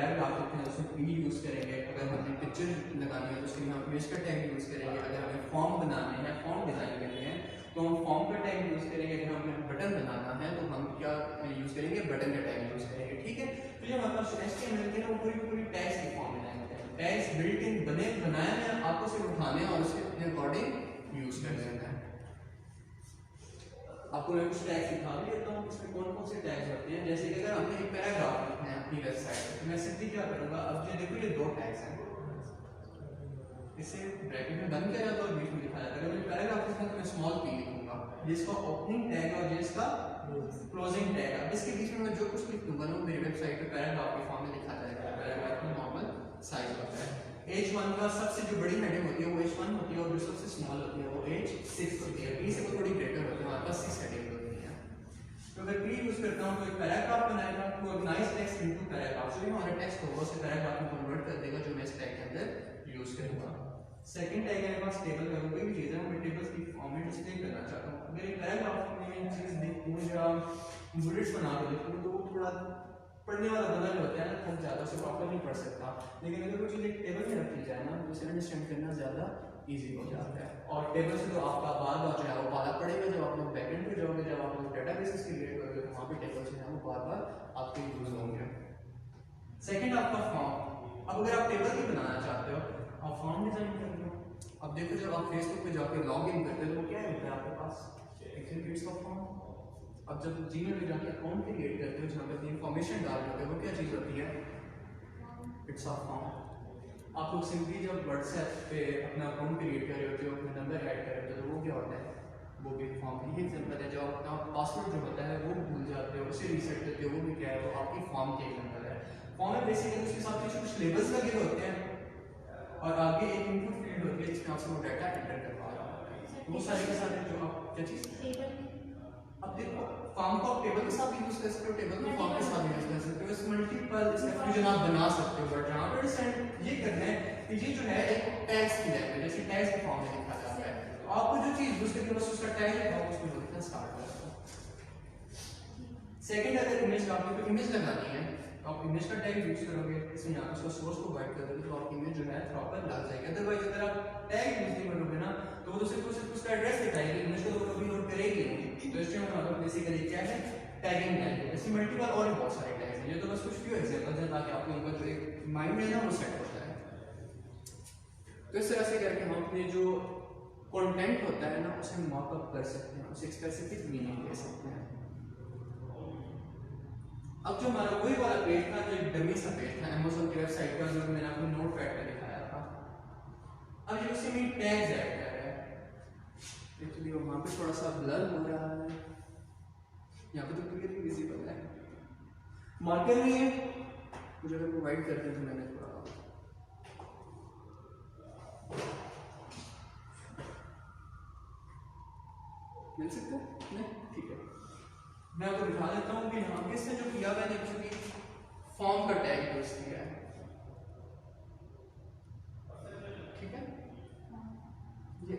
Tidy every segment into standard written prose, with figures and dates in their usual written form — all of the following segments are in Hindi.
पैराग्राफ लिखते हैं तो उसमें पी यूज़ करेंगे, अगर हमने पिक्चर लगानी है तो उसके लिए हम इमेज का टैग यूज़ करेंगे, अगर हमें फॉर्म बनाने हैं, फॉर्म डिज़ाइन करने हैं तो हम फॉर्म का टैग यूज़ करेंगे, अगर हमें बटन बनाना है तो हम क्या यूज़ करेंगे, बटन का टैग यूज़ करेंगे। ठीक है, तो जो हमारे पास HTML के ना वो पूरी टैग्स की फॉर्म में लाएंगे, टैग्स बिल्ट इन बनाए हैं, आपको सिर्फ उठाने और उसके अपने अकॉर्डिंग यूज़ कर लेना है। आपको मैं कुछ टैग्स दिखा भी देता हूँ इसमें कौन कौन से टैग्स होते हैं। जैसे कि अगर हमने एक पैराग्राफ लिखना है अपनी वेबसाइट पर तो मैं सिंपली क्या करूँगा, अब ये देखो ये 2 टैग्स हैं, इसे ब्रैकेट में बंद किया जाता है और बीच में लिखा जाता है। अगर मैं पैराग्राफ लिखना है तो मैं स्मॉल p लिखूंगा, जिसका ओपनिंग टैग और जिसका क्लोजिंग टैग है। इसके बीच में मैं जो कुछ लिख दूंगा ना वो मेरी वेबसाइट पे पैराग्राफ के फॉर्म में लिखा जाएगा। पैराग्राफ का नॉर्मल साइज होता है, H1 का सबसे जो बड़ी हेडिंग होती है वो H1 होती है और जो सबसे स्मॉल होती है वो H6 होती है। P से वो थोड़ी ग्रेटर होती है, हमारे पास 6 हेडिंग होती है। तो अगर P यूज करता हूं तो एक पैराग्राफ बनाएगा, तो ऑर्गेनाइज टेक्स्ट इनटू पैराग्राफ, जो हमारा टेक्स्ट होगा उसे पैराग्राफ में कन्वर्ट कर देगा, जो मैं इस टैग के अंदर यूज करूंगा। सेकंड टैग है मेरे पास टेबल का, कोई भी चीज है मैं टेबल्स की फॉर्म में डिस्प्ले करना चाहता हूं। अगर एक पैराग्राफ में मैं चीज देखूं या बुलेट्स बना के लिखूं तो वो थोड़ा पढ़ने वाला बंदा जो होता है ना थक जाता है, उसे प्रॉपर नहीं पढ़ सकता। लेकिन अगर वो चीज़ एक टेबल में रखी जाए ना तो उसे अंडरस्टैंड करना ज़्यादा इजी हो जाता है। और टेबल से तो आपका बार बार जो है वो पाला पड़ेगा, जब आप लोग बैकएंड पे जाओगे, जब आप लोग डेटाबेसेस क्रिएट करोगे तो वहाँ पे टेबल जो है वो बार बार आपके यूज होंगे। सेकंड आपका फॉर्म, अब अगर आप टेबल ही बनाना चाहते हो आप फॉर्म डिजाइन कर लो। अब देखो जब आप फेसबुक पे जाकर लॉग इन करते हो तो क्या होता है आपके पास, एक्टिविटीज का फॉर्म। अब जब जीमेल में जाके अकाउंट क्रिएट करते हो जहाँ पे अपनी इंफॉर्मेशन डाल रहे हो वो क्या चीज़ होती है, इट्स अ फॉर्म। आप लोग सिंपली जब व्हाट्सएप पे अपना अकाउंट क्रिएट कर रहे होते हो, अपना नंबर ऐड कर रहे होते हो तो वो क्या होता है, वो भी फॉर्म की एग्जांपल है। जब अपना पासवर्ड जो होता है वो भूल जाते हो, उसे रीसेट करते हो, वो भी क्या है, वो आपकी फॉर्म की एग्जांपल है। फॉर्म में बेसिकली उसके साथ कुछ लेबल्स लगे होते हैं और आगे एक इनपुट फील्ड होती है जिसमें आपसे वो डाटा एंटर करवा रहा है। वो सारे के सारे जो आप क्या चीज़, अब देखो फॉर्म को आप टेबल के साथ यूज कर सकते हो, टेबल को फॉर्म के साथ यूज कर सकते हो, इस मल्टीपल कंफ्यूजन आप बना सकते हो। बट यहाँ पर अंडरस्टैंड ये करना है कि ये जो है एक टैग्स की लैंग्वेज, जैसे टैग्स के फॉर्म में लिखा जाता है, तो आपको जो चीज यूज करके बस उसका टैग लिखा हो उसमें लिखना स्टार्ट कर दो। सेकंड, अगर इमेज आपको कोई इमेज लगानी है तो आप इमेज का टैग यूज करोगे, इसमें यहाँ उसका सोर्स प्रोवाइड कर दोगे तो आपकी इमेज जो है प्रॉपर लग जाएगी। अदरवाइज अगर आप टैग यूज नहीं करोगे ना तो वो सिर्फ उसका एड्रेस दिखाएगी, इमेज को तो कभी लोड करेगी नहीं। तो इसमें मतलब बेसिकली क्या है, टैगिंग लैंग्वेज। ऐसे मल्टीपल और भी बहुत सारे टैग्स हैं, ये तो बस कुछ फ्यू एग्जांपल्स हैं ताकि आप लोगों का जो एक माइंड में ना वो सेट होता है। तो इस तरह से करके हम अपने जो कंटेंट होता है ना उसे मॉकअप कर सकते हैं, उसे स्पेसिफिक मीनिंग दे सकते हैं। अब जो हमारा वही वाला पेज था जो एक डमी सा पेज था Amazon की वेबसाइट का, जो मैंने आपको नोटपैड पे दिखाया था, अब ये उसी में टैग्स ऐड कर रहा है। एक्चुअली वहाँ पे थोड़ा सा ब्लर हो रहा है, यहाँ पे तो क्लियरली विजिबल है। मार्कर नहीं है मुझे अगर प्रोवाइड करते हैं तो मैंने थोड़ा मिल सकता है नहीं, ठीक है मैं आपको दिखा देता हूँ कि यहाँ पे इसने जो किया मैंने एक्चुअली फॉर्म का टैग यूज किया है। ठीक है, ये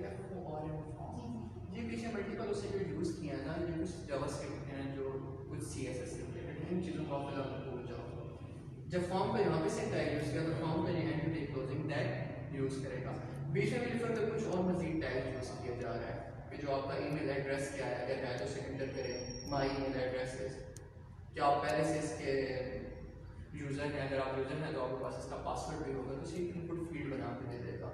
ये पीछे मल्टीपल उससे जो यूज किया है ना, ये कुछ जावास्क्रिप्ट हैं जो कुछ CSS से रिलेटेड, इन चीज़ों को आप फिलहाल भूल जाओ। जब फॉर्म का यहाँ पे से टैग यूज किया तो फॉर्म का ये एंटिटी क्लोजिंग टैग यूज करेगा। बीच में लिखकर तो कुछ और मजीद टैग यूज किया जा रहा है कि जो आपका ईमेल एड्रेस क्या है, अगर है तो उसे एंटर करें माई ईमेल एड्रेस है, क्या आप पहले से इसके यूज़र हैं, अगर आप यूज़र हैं तो आपके पास इसका पासवर्ड भी होगा तो इसे इनपुट फील्ड बना के दे देगा।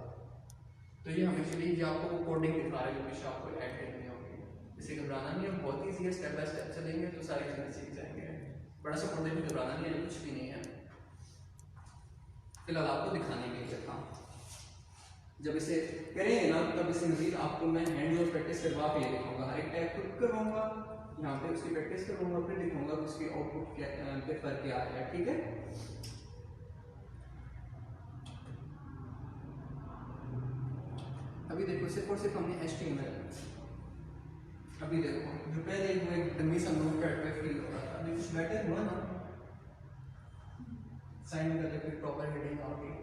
तो ये हम एक्चुअली ये आपको वो कोडिंग दिखा रहे हैं जो पीछे आपको ऐड करनी होगी। इसे घबराना नहीं है, बहुत ईजी है, स्टेप बाय स्टेप चलेंगे तो सारी चीज़ें सीख जाएंगे। बड़ा सा कोडिंग में घबराना नहीं है, कुछ भी नहीं है, फिलहाल आपको दिखाने के लिए था। जब इसे करेंगे ना तब इसे मजीद आपको मैं हैंड और प्रैक्टिस करवा के दिखाऊंगा, हर एक टैग खुद करवाऊंगा, यहाँ पे उसकी प्रैक्टिस करूंगा, फिर दिखाऊंगा कि उसकी आउटपुट क्या पे फर्क क्या आया। ठीक है, अभी देखो सिर्फ और सिर्फ हमने HTML, अभी देखो जो पहले वो एक डमी सा नोटपैड पे फिल हो रहा था, अभी कुछ बेटर हुआ ना, साइन करके फिर प्रॉपर हेडिंग आ गई,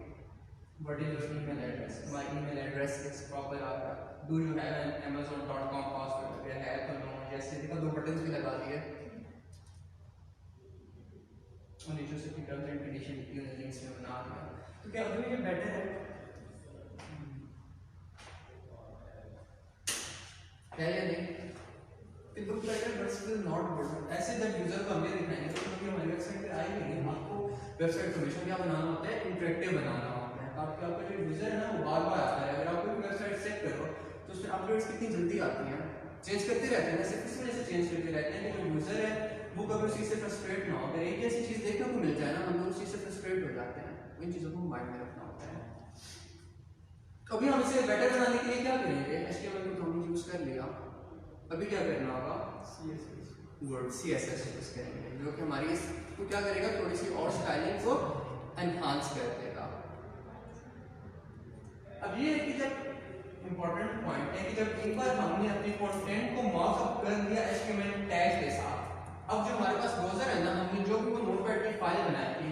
what is your email address, my email address is proper आ गया, do you have an amazon.com password, अगर है तो नो, जैसे देखा 2 बटन्स भी लगा दिए और नीचे से टर्म्स एंड कंडीशन लिखी हुई है, क्या अभी ये बेटर है क्या या नहीं? It look better but still not good. ऐसे जब यूजर को हम ये दिखाएंगे तो क्योंकि हमारी वेबसाइट पे आएगी नहीं, आपको वेबसाइट हमेशा क्या बनाना होता है, इंटरेक्टिव बनाना होता है। आपका जो यूजर है ना वो बार-बार आता है। अगर आप कोई वेबसाइट चेक करो तो उसमें अपडेट्स कितनी जल्दी आती हैं, चेंज करते रहते हैं, सिर्फ इस वजह से चेंज करते रहते हैं कि जो यूजर है वो कभी उस चीज से फ्रस्ट्रेट ना हो। अगर एक ऐसी चीज देखने को मिल जाए ना, हम लोग उस चीज से फ्रस्ट्रेट हो जाते हैं। इन चीजों को माइंड में रखना होता है। अभी हम इसे बेटर बनाने के लिए क्या करेंगे, HTML को हमने यूज कर लिया, अभी क्या करना होगा, CSS यूज करेंगे, जो कि हमारी इसको क्या करेगा, थोड़ी सी और स्टाइलिंग को एनहांस कर देगा। अब ये है कि जब इंपॉर्टेंट पॉइंट है कि जब एक बार हमने अपने कंटेंट को मार्कअप कर दिया HTML टैग के साथ, अब जो हमारे पास ब्राउज़र है ना, हमने जो भी वो नोटपैड की फाइल बनाई थी,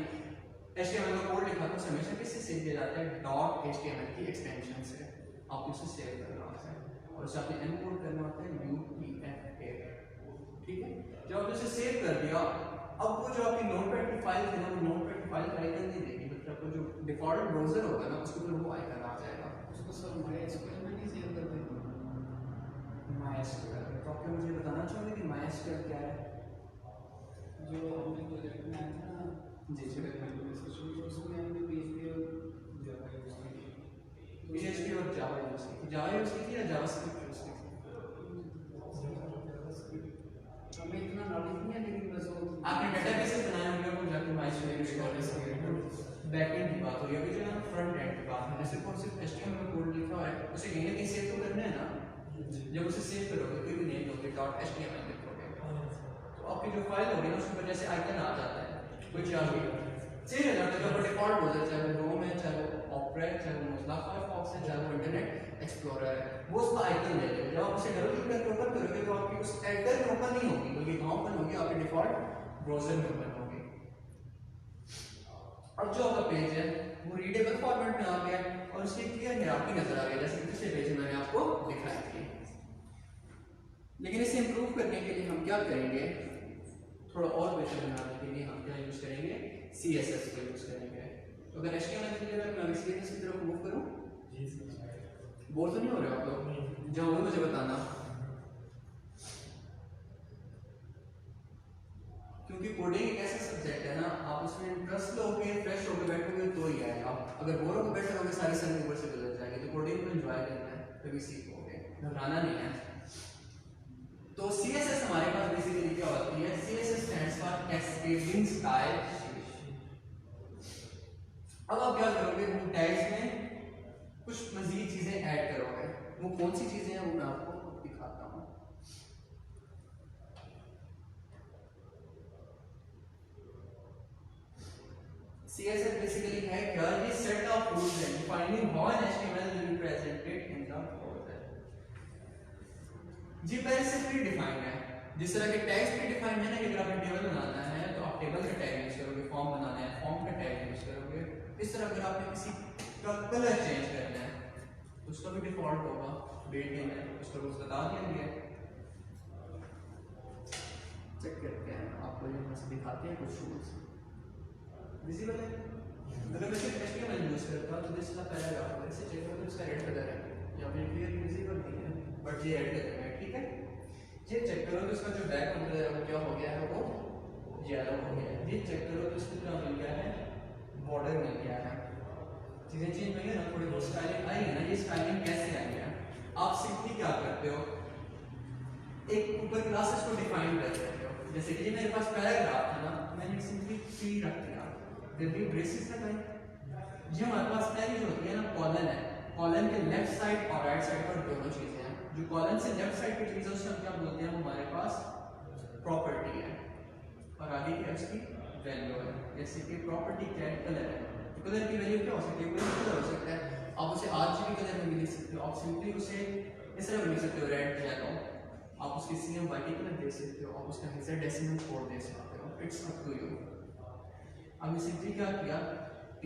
HTML का कोड लिखा था, हमेशा किससे सेव किया जाता है, .html की एक्सटेंशन से। आप उसे सेव करना होता है और उसे आपने एनकोड करना होता है UTF-8, ठीक है। जब आपने उसे सेव कर दिया, अब वो जो आपकी नोटपैड की फाइल थी ना, वो नोटपैड की फाइल का आइकन नहीं देगी, मतलब आपको जो डिफॉल्ट ब्राउज़र होगा ना उसके ऊपर वो आइकन आ जाएगा। उसको सर MySQL में नहीं सेव कर देंगे। MySQL तो आप मुझे बताना चाहोगे कि MySQL क्या है? जो हमने प्रोजेक्ट में आया था ना, जी जी, उसमें हमने PHP और जावा यूज की थी। जावा यूज की थी या जावास्क्रिप्ट यूज की थी? हमें इतना नॉलेज नहीं है, लेकिन बस आपने डेटाबेसेस बनाए होंगे, वो जाके MySQL यूज कर सकते। बैकएंड की बात हो रही है, अभी जो है फ्रंट एंड की बात है। सिर्फ और सिर्फ HTML में कोड लिखा हुआ है, उसे कहीं ना कहीं सेव तो करना है ना। जब उसे सेव करोगे कोई भी नेम दोगे .html लिखोगे तो आपकी जो फाइल होगी ना उसके ऊपर जैसे आइकन आ जाता है, कुछ आ गया सेव हो जाता है। जो डिफॉल्ट ब्राउज़र चाहे वो क्रोम है, चाहे वो ऑपरा है, चाहे वो मोज़िला फायरफॉक्स है, चाहे वो इंटरनेट एक्सप्लोरर है, वो उसका आइकन ले लेगा। जब आप उसे डबल क्लिक करके ओपन करोगे तो आपकी उस एडिटर में ओपन नहीं होगी, बल्कि कहां ओपन होगी, आपके डिफॉल्ट ब्राउज़र में ओपन होगी। अब जो आपका पेज है वो रीडेबल फॉर्मेट में आ गया और उसकी क्लियर ग्राफिक नजर आ रही है, जैसे पिछले पेज में मैंने आपको दिखाई थी। लेकिन इसे इंप्रूव करने के लिए हम क्या करेंगे, थोड़ा और बेहतर बनाने के लिए हम क्या यूज करेंगे, CSS को यूज करेंगे। तो अगर HTML के लिए मैं CSS की तरफ मूव करूं, बोर तो नहीं हो रहे आप लोग? जो मुझे बताना, क्योंकि कोडिंग एक ऐसा सब्जेक्ट है ना, आप उसमें इंटरेस्ट लोगे, फ्रेश होकर बैठोगे तो ही आएगा। अगर बोर होकर बैठे रहोगे सारी सन ऊपर से गुजर जाएगी। तो कोडिंग को एंजॉय करना है, तभी सीखोगे, घबराना नहीं है। तो CSS हमारे पास बेसिकली क्या होती है, CSS stands for cascading style sheet. अब आप क्या करोगे, टैग्स में कुछ मजीद चीजें ऐड करोगे। वो कौन सी चीजें हैं वो मैं आपको दिखाता हूँ। CSS बेसिकली है क्या, ये सेट ऑफ रूल्स है defining how an HTML will be presented in the browser. जी पहले से प्री डिफाइंड है, जिस तरह के टैग्स प्री डिफाइंड है ना, कि अगर आपने टेबल बनाना है तो आप टेबल का टैग यूज करोगे, फॉर्म बनाना है फॉर्म का टैग यूज करोगे। इस तरह अगर आपने किसी का कलर चेंज करना है तो उसका भी डिफॉल्ट होगा, बिल्ट इन है, उसका रूल्स बता दिया है। चेक करते हैं, आपको यहाँ से दिखाते हैं कुछ रूल्स विजिबल है। अगर मैं सिर्फ HTML यूज करता हूं तो दिस का पैराग्राफ है, इसे चेक करो तो इसका रेड कलर है, या फिर क्लियर विजिबल नहीं है, बट ये ऐड कर रहा है, ठीक है। ये चेक करो तो इसका जो बैकग्राउंड कलर है वो क्या हो गया है, वो येलो हो गया है। ये चेक करो तो इसको क्या मिल गया है, बॉर्डर मिल गया है। चीजें चेंज हुई है ना, थोड़ी बहुत स्टाइलिंग आई है ना। ये स्टाइलिंग कैसे आई है, आप सिंपली क्या करते हो, एक ऊपर क्लासेस को डिफाइन कर देते हो। जैसे कि ये मेरे पास पैराग्राफ था ना, मैंने सिंपली फ्री रख दिया, जब भी ब्रेसेस तक आई। ये हमारे पास पहली जो होती है ना, कॉलन है, कॉलन के लेफ्ट साइड और राइट साइड पर दोनों चीजें हैं। जो कॉलन से लेफ्ट साइड की चीज है उससे हम क्या बोलते हैं, हमारे पास प्रॉपर्टी है, और आगे की उसकी वैल्यू है। जैसे कि प्रॉपर्टी क्या है, कलर है, तो कलर की वैल्यू क्या हो सकती है, कोई कलर हो सकता है। आप उसे RGB कलर में भी लिख सकते हो, आप सिंपली उसे इस तरह भी लिख सकते हो, रेड येलो। आप उसके CMYK कलर दे सकते हो, आप उसका हेक्साडेसिमल कोड दे सकते हो, इट्स अप टू यू। हमने सिंपली क्या किया, P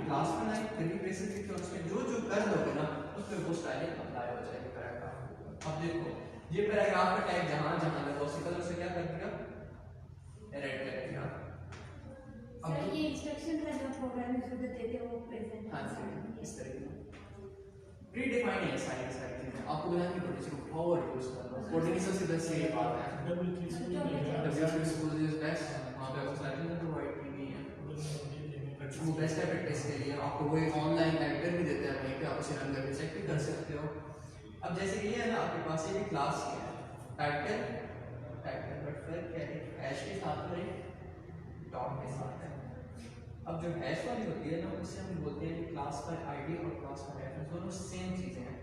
क्लास बनाई, फिर ब्रेसेस लिखे, उसमें जो जो कर दोगे ना उसमें वो स्टाइलिंग अप्लाई हो जाएगी पैराग्राफ। अब देखो ये पैराग्राफ का टैग जहां जहां लगा उसी कलर से क्या कर दिया, रेड कर दिया। अब ये इंस्ट्रक्शन का जो प्रोग्राम में देते हैं वो प्रेजेंट। हाँ जी, इस तरह की प्री डिफाइंड है सारी चीजें। आपको बताना कि प्रोड्यूसर को पावर यूज करना कोडिंग सबसे बेस्ट ये बात है। W3 School इज बेस्ट, वहां पे आपको सारी चीजें प्रोवाइड की गई हैं। वो बेस्ट है प्रैक्टिस के लिए। आपको वो एक ऑनलाइन एडिटर भी देते हैं वहीं पे, आप उसे रन करके चेक भी कर सकते हो। अब जैसे ये है ना, आपके पास ये क्लास है टाइटल बट फिर क्या है, हैश के साथ में एक डॉट के साथ है। अब जो हैश वाली होती है ना, उससे हम बोलते हैं क्लास का आईडी और क्लास का रेफरेंस दोनों सेम चीजें हैं।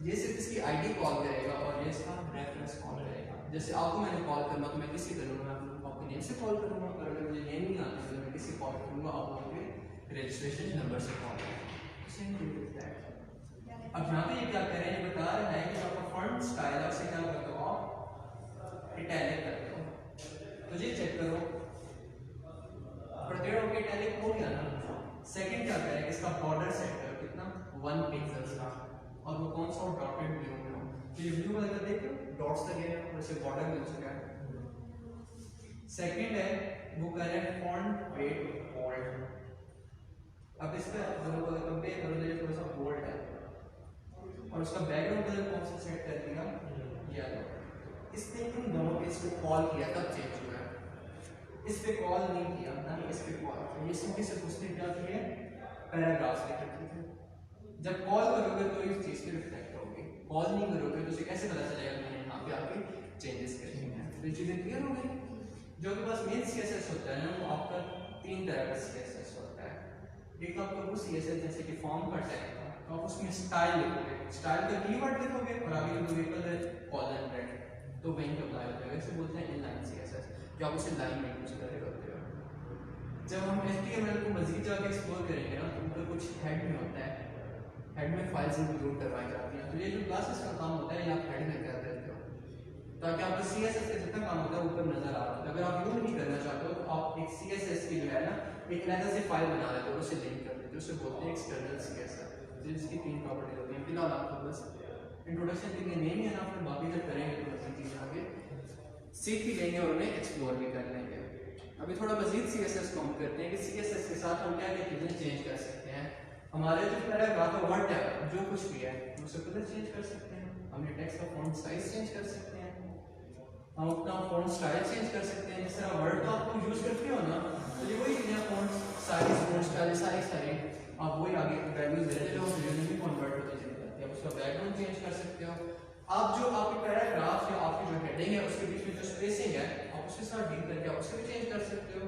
ये सिर्फ इसकी आईडी कॉल करेगा और ये इसका रेफरेंस कॉल करेगा। जैसे आपको मैंने कॉल करना तो मैं किसी करूँगा, आपके नेम से कॉल करूँगा, और अगर मुझे नेम नहीं आता तो मैं किसी कॉल करूँगा, आप मुझे रजिस्ट्रेशन नंबर से कॉल करेंगे। Same thing is that. अब यहाँ पे ये क्या कह रहे हैं, ये बता रहा है कि आपका फॉन्ट स्टाइल है उसे क्या करते हो आप इटैलिक करते हो। तो ये चेक करो, प्रोटेक्ट होके इटैलिक हो गया ना। सेकंड क्या कह रहा है कि इसका बॉर्डर सेट करो कितना 1 पिक्सेल्स का, और वो कौन सा डॉटेड ब्लू में हो। तो ये ब्लू वाला देखो डॉट्स लगे हैं और इसे बॉर्डर मिल चुका है। सेकंड है वो कह रहा है फॉन्ट वेट बोल्ड। अब इस पे दोनों को कंपेयर करो तो ये थोड़ा सा बोल्ड है, और उसका बैकग्राउंड कलर कौन सा सेट कर दिया येलो। इसने इन दोनों पे इसको कॉल किया तब चेंज हुआ है, इस पे कॉल नहीं किया ना, इस पे कॉल किया। ये सिंपली सिर्फ उसने क्या किया पैराग्राफ्स लिख रखे थे। जब कॉल करोगे तो इस चीज पे रिफ्लेक्ट होगी, कॉल नहीं करोगे तो उसे कैसे पता चलेगा कि यहाँ पे आके चेंजेस करनी है। तो ये चीजें क्लियर हो गई। जो कि बस मेन सीएसएस होता है ना, वो आपका 3 तरह का सीएसएस होता है। एक तो आपका वो सीएसएस जैसे कि फॉर्म का टैग, तो आप उसमें स्टाइल लिखोगे, स्टाइल का कीवर्ड लिखोगे और आगे लिखोगे कलर कॉलन रेड, तो वहीं पे अप्लाई हो जाएगा। इसे बोलते हैं इनलाइन सीएसएस, जो आप उसे लाइन में यूज कर रहे होते हो। जब हम HTML को मजीद जाके एक्सप्लोर करेंगे ना, तो ऊपर कुछ हेड में होता है, हेड में फाइल्स इंक्लूड करवाई जाती हैं। तो ये जो क्लासेस का काम होता है ये आप हेड में कर देते हो, ताकि आपको CSS का जितना काम होता है ऊपर नजर आ रहा है। अगर आप यूज नहीं करना चाहते हो तो आप एक CSS की जो है ना एक अलग से फाइल बना लेते हो, उसे लिंक कर देते हो, उसे बोलते हैं एक्सटर्नल CSS। जिसकी 3 प्रॉपर्टीज होती हैं। फिलहाल आपको बस इंट्रोडक्शन के लिए नहीं है ना, फिर बाकी जब करेंगे तो मजीद चीजें आगे सीख भी लेंगे और उन्हें एक्सप्लोर भी कर लेंगे। अभी थोड़ा मजीद CSS को हम करते हैं कि CSS के साथ हम क्या क्या चीजें चेंज कर सकते हैं। हमारे जो पैराग्राफ है वर्ड टैग जो कुछ भी है उसे कलर चेंज कर सकते हैं, हम ये टेक्स्ट का फॉन्ट साइज चेंज कर सकते हैं, हम अपना फॉन्ट स्टाइल चेंज कर सकते हैं। जिस तरह वर्ड का आप यूज करते हो ना, तो ये वही चीजें फॉन्ट साइज फॉन्ट स्टाइल सारी आप वही आगे वैल्यूज दे रहे हो, यूनिक कन्वर्ट होते चले जाते हैं। उसका बैकग्राउंड चेंज कर सकते हो। आप जो आपके पैराग्राफ या आपकी जो हेडिंग है उसके बीच में जो स्पेसिंग है आप उसके साथ डील करके आप उसको भी चेंज कर सकते हो।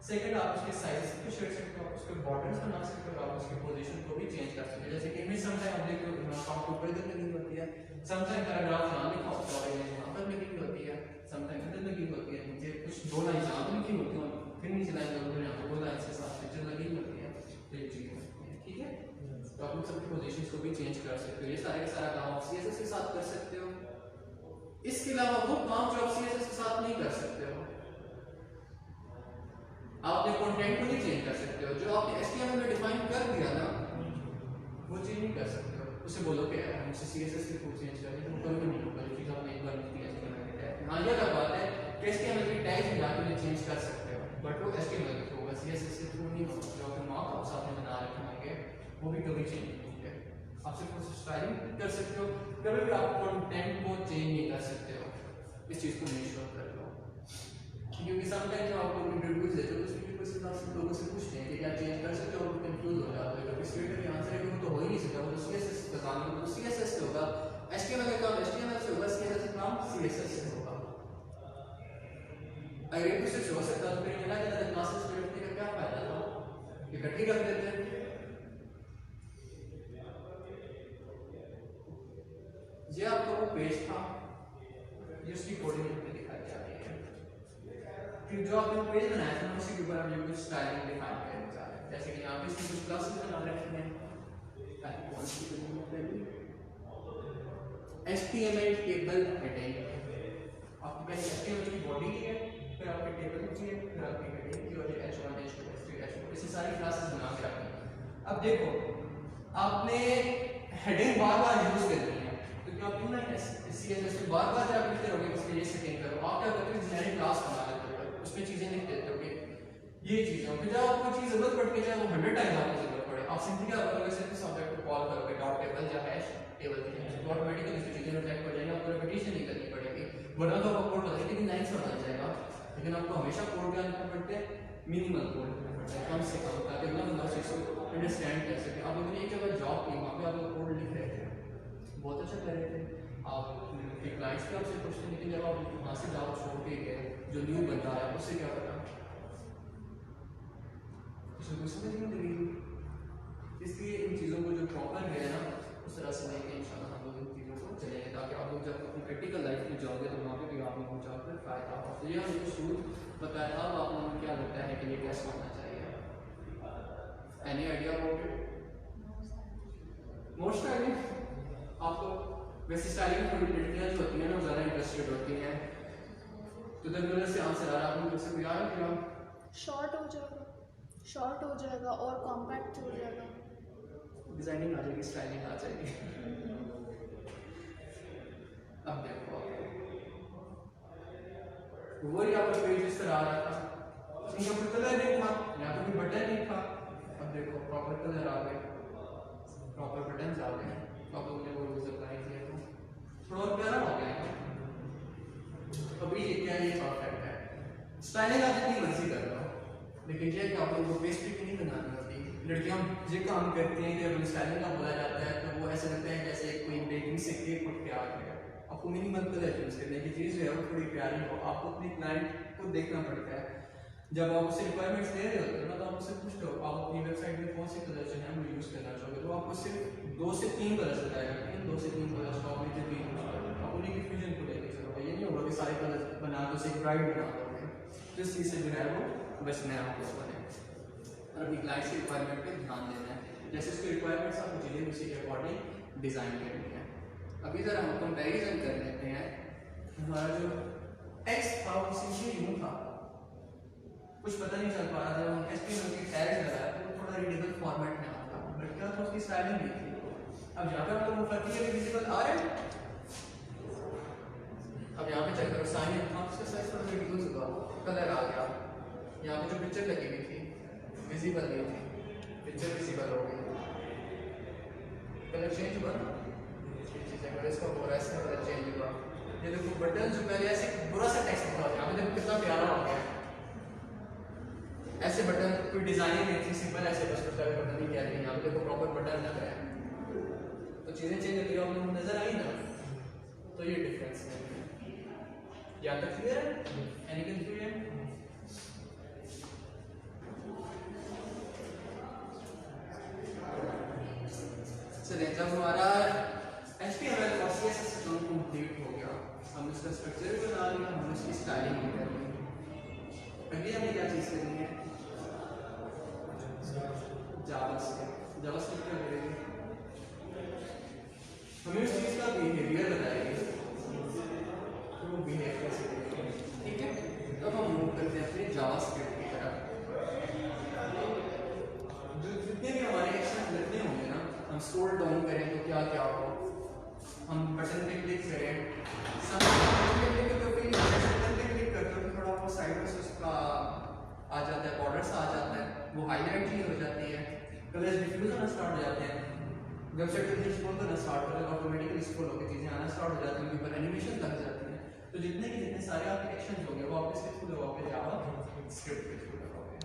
सेकंड, आप उसके साइज को चेंज कर सकते हो, उसके बॉर्डर्स बना सकते हो, आप उसकी पोजीशन को भी चेंज कर सकते हो। जैसे कि इमेज समटाइम आप देखते हो अकाउंट के ऊपर इधर लगी होती है, समटाइम पैराग्राफ यहाँ लिखा होता है यहाँ पर लगी होती है, समटाइम इधर लगी होती है, नीचे कुछ 2 लाइन यहाँ पर लिखी होती है, फिर नीचे लाइन होती है, यहाँ पर 2 लाइन से साथ पिक्चर लगी होती है। तो ये चीज ठीक है, तो आप सबकी पोजीशंस को भी चेंज कर सकते हो। ये सारे का सारा काम आप CSS के साथ कर सकते हो। इसके अलावा वो काम जो आप CSS के साथ नहीं कर सकते हो, आप अपने कंटेंट को नहीं चेंज कर सकते हो। जो आपने HTML में डिफाइन कर दिया ना वो चीज नहीं कर सकते हो। उसे बोलो कि हमसे CSS के थ्रू चेंज करें, तो कभी नहीं होगा। चीज आपने एक बार लिख दिया HTML के टैग। हां, ये अलग बात है कि HTML के टैग में जाके चेंज कर सकते हो, बट वो HTML के थ्रू होगा, CSS के थ्रू नहीं होगा। जो अपने मार्कअप्स आपने बना रखे होंगे वो भी कभी चेंज नहीं होंगे। आप सिर्फ उसे स्टाइलिंग कर सकते हो, कभी भी आप कंटेंट को चेंज नहीं कर सकते हो। इस चीज को मेक श्योर कर लो, क्योंकि समटाइम जब आपको इंटरव्यूज देते हो तो उसमें कुछ लोगों से पूछते हैं कि क्या चेंज कर सकते हो, और कंफ्यूज हो जाते हो। इस वीडियो के आंसर है कि वो तो हो ही नहीं सकता, वो तो CSS का काम है, तो CSS से होगा। HTML का काम HTML से होगा, CSS का काम CSS से होगा। अगर एक दूसरे से हो सकता तो फिर अलग अलग क्लासेस में रखने का क्या फायदा था, इकट्ठी रख देते हैं। ये आपका वो पेज था जिसकी कोडिंग पे दिखाई जा रही है। फिर जो आपने पेज बनाया था उसी के ऊपर हम ये कुछ स्टाइलिंग डिफाइन करने जा रहे हैं। जैसे कि यहाँ पे इसमें कुछ क्लासेस बना रखे हैं, HTML टेबल हेडिंग। आपके पास HTML की बॉडी है, फिर आपके टेबल की है, फिर आपकी हेडिंग की, और ये H1 H2 H3 H4 ऐसी सारी क्लासेस बना के रखी हैं। अब देखो आपने हेडिंग बार-बार यूज करनी है, क्योंकि आप क्यों ना CSS में बार-बार जब लिखते रहोगे उसके लिए सेटिंग करो। आप क्या करते हो, जेनेरिक क्लास बना लेते हो, उसमें चीजें लिख देते हो कि ये चीज है। फिर जब आपको चीज जरूरत पड़ती है, चाहे वो 100 टाइम्स आपको जरूरत पड़े, आप सिंपली क्या करोगे, सिर्फ सब्जेक्ट को कॉल करोगे डॉट टेबल या हैश टेबल के लिए, तो ऑटोमेटिकली इसकी चीजें रिफ्लेक्ट हो जाएंगी, आपको रिपीटेशन नहीं करनी पड़ेगी। वरना तो आपको कोड पता है कितनी लाइंस में बन जाएगा, लेकिन आपको हमेशा कोड क्या लिखना पड़ता है, मिनिमल कोड लिखना पड़ता है, कम से कम, ताकि अगला बंदा उस चीज को अंडरस्टैंड कर सके। आप लोगों ने एक जगह जॉब की, वहाँ पे आप लोग कोड लिख रहे थे, बहुत अच्छा कर रहे थे, आप क्लाइंट्स भी आपसे पूछते, लेकिन जब आप वहाँ से जॉब छोड़ के गए, जो न्यू बंदा आया उससे क्या पता, उसको समझ नहीं लगी। इसलिए इन चीज़ों को जो प्रॉपर है ना, उस तरह से लेके इंशाल्लाह हम लोग इन चीज़ों को चलेंगे, ताकि आप लोग जब अपनी प्रैक्टिकल लाइफ में जाओगे तो वहाँ पे भी आप लोगों को जाकर फ़ायदा हो। तो ये हमको शुरू बताया, अब आप लोगों को क्या लगता है कि ये कैसे होना चाहिए? Any idea about it? Most styling आपको वैसे स्टाइलिंग थोड़ी लड़कियाँ जो होती हैं ना, ज़्यादा इंटरेस्टेड होती हैं, तो जब मेरे से आंसर आ रहा है, आपने मुझसे यार क्या शॉर्ट हो जाएगा और कॉम्पैक्ट हो जाएगा, डिजाइनिंग आ जाएगी, स्टाइलिंग आ जाएगी। अब देखो वही आपका पेज इस तरह आ रहा था, इनका कोई कलर नहीं था, यहाँ पे कोई बटन नहीं था। अब देखो प्रॉपर कलर आ गए, प्रॉपर बटन आ गए, अब लोगों ने वो यूज अप्लाई किया तो थोड़ा और प्यारा हो गया। अभी ये क्या, ये परफेक्ट है। स्टाइलिंग आप जितनी मर्जी कर लो, लेकिन ये कि आप लोगों को पेस्ट्री की नहीं बनानी होती। लड़कियां जो काम करती हैं, जब स्टाइलिंग का बोला जाता है तो वो ऐसा लगता है जैसे कोई बेकरी से केक उठ के आ गया। आपको मिनिमल कलर यूज करने की चीज़ जो है वो थोड़ी प्यारी हो, आपको अपने क्लाइंट को देखना पड़ता है। जब आप उससे रिक्वायरमेंट्स दे रहे होते हो ना, तो आप उससे पूछते हो आप अपनी वेबसाइट में कौन से कलर जो है वो यूज़ करना चाहोगे, तो आपको सिर्फ 2 से 3 कलर्स बताएगा, 2 से 3 कलर्स का आप जो भी यूज करो, आप उन्हीं की फ्यूजन को लेके चलो। ये नहीं होगा कि सारे कलर बना दो, उसे ब्राइट बना दोगे। तो इस चीज़ से जो है वो बचना है आपको बने, और अपनी क्लाइंट्स की रिक्वायरमेंट पे ध्यान देना है। जैसे उसकी रिक्वायरमेंट्स आपको चीज़ें उसी के अकॉर्डिंग डिज़ाइन करनी है। अभी ज़रा हम कंपेरिजन कर लेते हैं। हमारा जो टेक्स्ट था वो सिंपली यूँ था, कुछ पता नहीं चल पा रहा था। जब हम HTML की टैग लगाया तो थोड़ा रीडेबल फॉर्मेट में आता, बट क्या था उसकी स्टाइलिंग नहीं थी। अब यहाँ पे आप लोग प्रैक्टिकली विजिबल आ रहे हैं, अब यहाँ पे चेक करो, साइन था उसका साइज थोड़ा रिड्यूस हुआ, कलर आ गया। यहाँ पे जो पिक्चर लगी हुई थी विजिबल नहीं थी, पिक्चर विजिबल हो गई, कलर चेंज हुआ ना, अगर इसका हो रहा है, इसका कलर चेंज हुआ। ये देखो बटन जो पहले ऐसे बुरा सा टेक्स्ट था, यहाँ पे देखो कितना प्यारा हो गया। ऐसे बटन कोई डिजाइन नहीं थी, सिंपल ऐसे बस कुछ बटन नहीं किया गया, यहाँ पे देखो प्रॉपर बटन लग रहा है, तो चीजें चेंज होती है, आप लोगों को नजर आई ना। तो ये डिफरेंस है, यहाँ तक क्लियर है? Any confusion? चलिए, जब हमारा HTML और CSS काम कंप्लीट हो गया, हम इसका स्ट्रक्चर भी बना लिया, हम इसकी स्टाइलिंग भी कर ली। अगली हमें क्या चीज़ करनी है? जावास्क्रिप्ट। जावास्क्रिप्ट क्या करेगी? हमें उस चीज़ का बिहेवियर बताएगी, तो वो बिहेव कैसे करेगी, ठीक है? तब हम मूव करते हैं अपने जावास्क्रिप्ट की तरफ। जितने भी हमारे एक्शन लिखने होंगे ना, हम स्क्रॉल डाउन करें तो क्या क्या हो, हम बटन पे क्लिक करें, सब बटन पे क्लिक करते हो तो थोड़ा वो साइड में उसका आ जाता है, बॉर्डर सा आ जाता है, वो हाईलाइट चीज हो जाती है, कलर्स डिफ्यूज होना स्टार्ट हो जाते हैं। वेबसाइट पे स्क्रॉल करना स्टार्ट करें, ऑटोमेटिकली स्क्रॉल होकर चीजें आना स्टार्ट हो जाती हैं, उनके ऊपर एनिमेशन लग जाती हैं। तो जितने सारे आपके एक्शन होंगे वो आपके स्क्रिप्ट को लगाओगे, जावास्क्रिप्ट के थ्रू लगाओगे।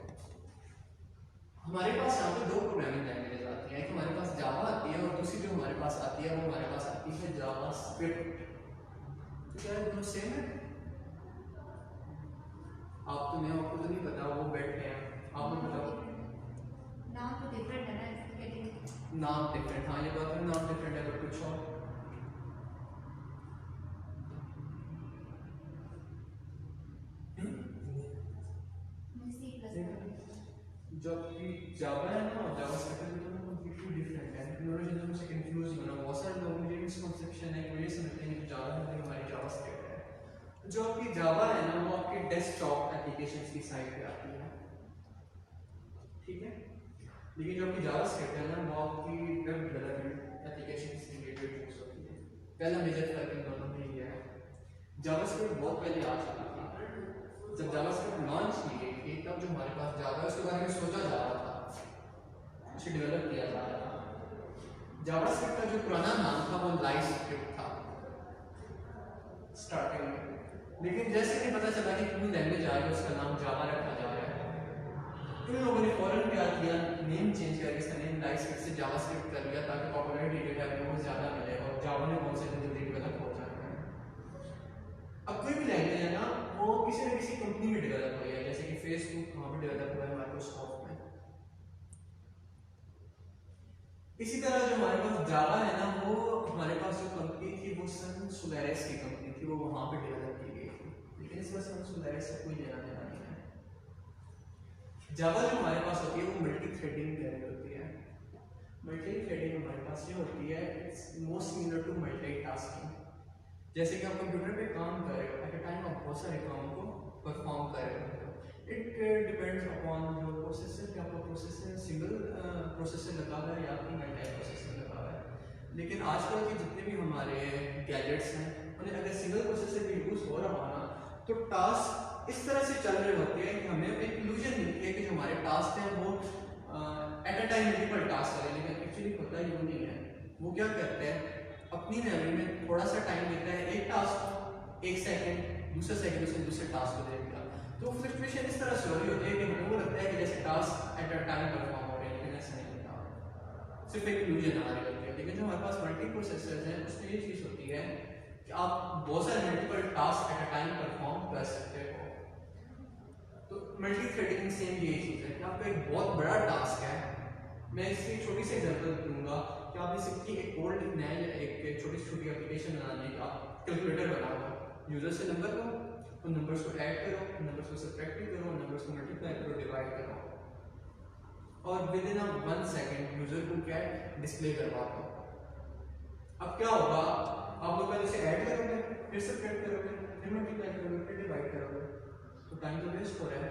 हमारे पास यहाँ पे 2 प्रोग्रामिंग लैंग्वेजेस आती हैं, एक हमारे पास जावा आती है और दूसरी जो हमारे पास आती है वो हमारे पास आती है जावास्क्रिप्ट। तो क्या दोनों सेम है? आपको तो नहीं पता, वो बैठे हैं, आप लोग बताओ। नाम तो डिफरेंट है ना इसके, नाम डिफरेंट, हाँ ये बात है, नाम डिफरेंट है, बट कुछ और जबकि जावा है ना, जावास्क्रिप्ट तो कंप्लीटली डिफरेंट है। टेक्नोलॉजी दोनों से कंफ्यूज होना, बहुत सारे लोग मुझे मिसकंसेप्शन है, मुझे समझते हैं कि जावा है हमारी जावास्क्रिप्ट है। जो आपकी जावा है ना, वो आपके डेस्कटॉप एप्लीकेशंस की साइड पे आती है, ठीक है? लेकिन जो आपकी जावास्क्रिप्ट है ना, वो आपकी वेब डेवलपमेंट एप्लीकेशंस से रिलेटेड यूज होती है। पहला मेजर फर्क इन दोनों में ये है। जावास्क्रिप्ट बहुत पहले आ चुकी थी, जब जावास्क्रिप्ट लॉन्च की गई थी तब जो हमारे पास जावा उसके बारे में सोचा जा रहा था, उसे डेवलप किया जा रहा था। जावास्क्रिप्ट का जो पुराना नाम था वो लाइटस्क्रिप्ट था स्टार्टिंग में, लेकिन जैसे कि पता चला कि न्यू लैंग्वेज आ रही है उसका नाम जावा रखा जा रहा है, इन लोगों ने फौरन क्या किया, नेम चेंज करके इसका नेम लाइटस्क्रिप्ट से जावास्क्रिप्ट कर लिया ताकि पॉपुलैरिटी जो है वो ज़्यादा मिले और जावा ने बहुत से जल्दी डेवलप हो जाते हैं। अब कोई भी लैंग्वेज है ना वो किसी न किसी कंपनी में डेवलप हुई है, जैसे कि फेसबुक वहाँ पे डेवलप हुआ है माइक्रोसॉफ्ट में। इसी तरह जो हमारे पास जावा है ना वो हमारे पास जो कंपनी थी वो सन सोलारिस की कंपनी थी, वो वहाँ पे डेवलप की गई थी, लेकिन इस बार सन सोलारिस से कोई लेना देना नहीं है। जावा जो हमारे पास होती है वो मल्टी थ्रेडिंग लैंग्वेज होती है। मल्टी थ्रेडिंग हमारे पास जो होती है it's most similar to multitasking. जैसे कि आप कंप्यूटर पे काम कर रहे हो, एट अ टाइम आप बहुत सारे कामों को परफॉर्म कर रहे हो। इट डिपेंड्स अपॉन जो प्रोसेसर कि आपका प्रोसेसर सिंगल प्रोसेसर लगा हुआ है या आपकी मल्टी प्रोसेसर लगा हुआ है। लेकिन आजकल के जितने भी हमारे गैजेट्स हैं उन्हें अगर सिंगल प्रोसेसर भी यूज़ हो रहा हो ना तो टास्क इस तरह से चल रहे होते हैं कि हमें एक इल्यूजन मिलती है कि जो हमारे टास्क हैं वो at a time multiple task करें, लेकिन एक्चुअली होता ही वो नहीं है। वो क्या करते हैं, अपनी मेमोरी में थोड़ा सा टाइम देता है, एक टास्क को 1 सेकंड, दूसरा सेकंड उसने दूसरे टास्क को दे दिया, तो फ्लक्चुएशन इस तरह से हो रही होती है कि हमें वो लगता है कि जैसे task at a time perform हो रहे हैं, लेकिन ऐसा नहीं होता, सिर्फ एक इल्यूजन आ रही होती है। लेकिन जो हमारे पास मल्टी प्रोसेसर्स हैं उसमें ये चीज़ होती है कि आप बहुत सारे multiple task at a time perform कर सकते हो। तो मल्टी थ्रेडिंग सेम यही चीज़ है कि आपका एक बहुत बड़ा टास्क है। मैं इसकी छोटी सी एग्जांपल दूंगा कि आप जैसे कि एक कोड लिखना है या एक छोटी छोटी एप्लीकेशन बनानी है, आप कैलकुलेटर बनाओ, यूजर से नंबर लो, उन नंबर्स को ऐड करो, उन नंबर्स को सब्ट्रैक्ट करो, उन नंबर्स को मल्टीप्लाई करो, डिवाइड करो, और विद इन 1 सेकंड यूजर को क्या डिस्प्ले करवा दो। अब क्या होगा, आप लोग पहले से ऐड करोगे, फिर सब्ट्रैक्ट करोगे, फिर मल्टीप्लाई करोगे, फिर डिवाइड करोगे, तो टाइम तो वेस्ट हो रहा है।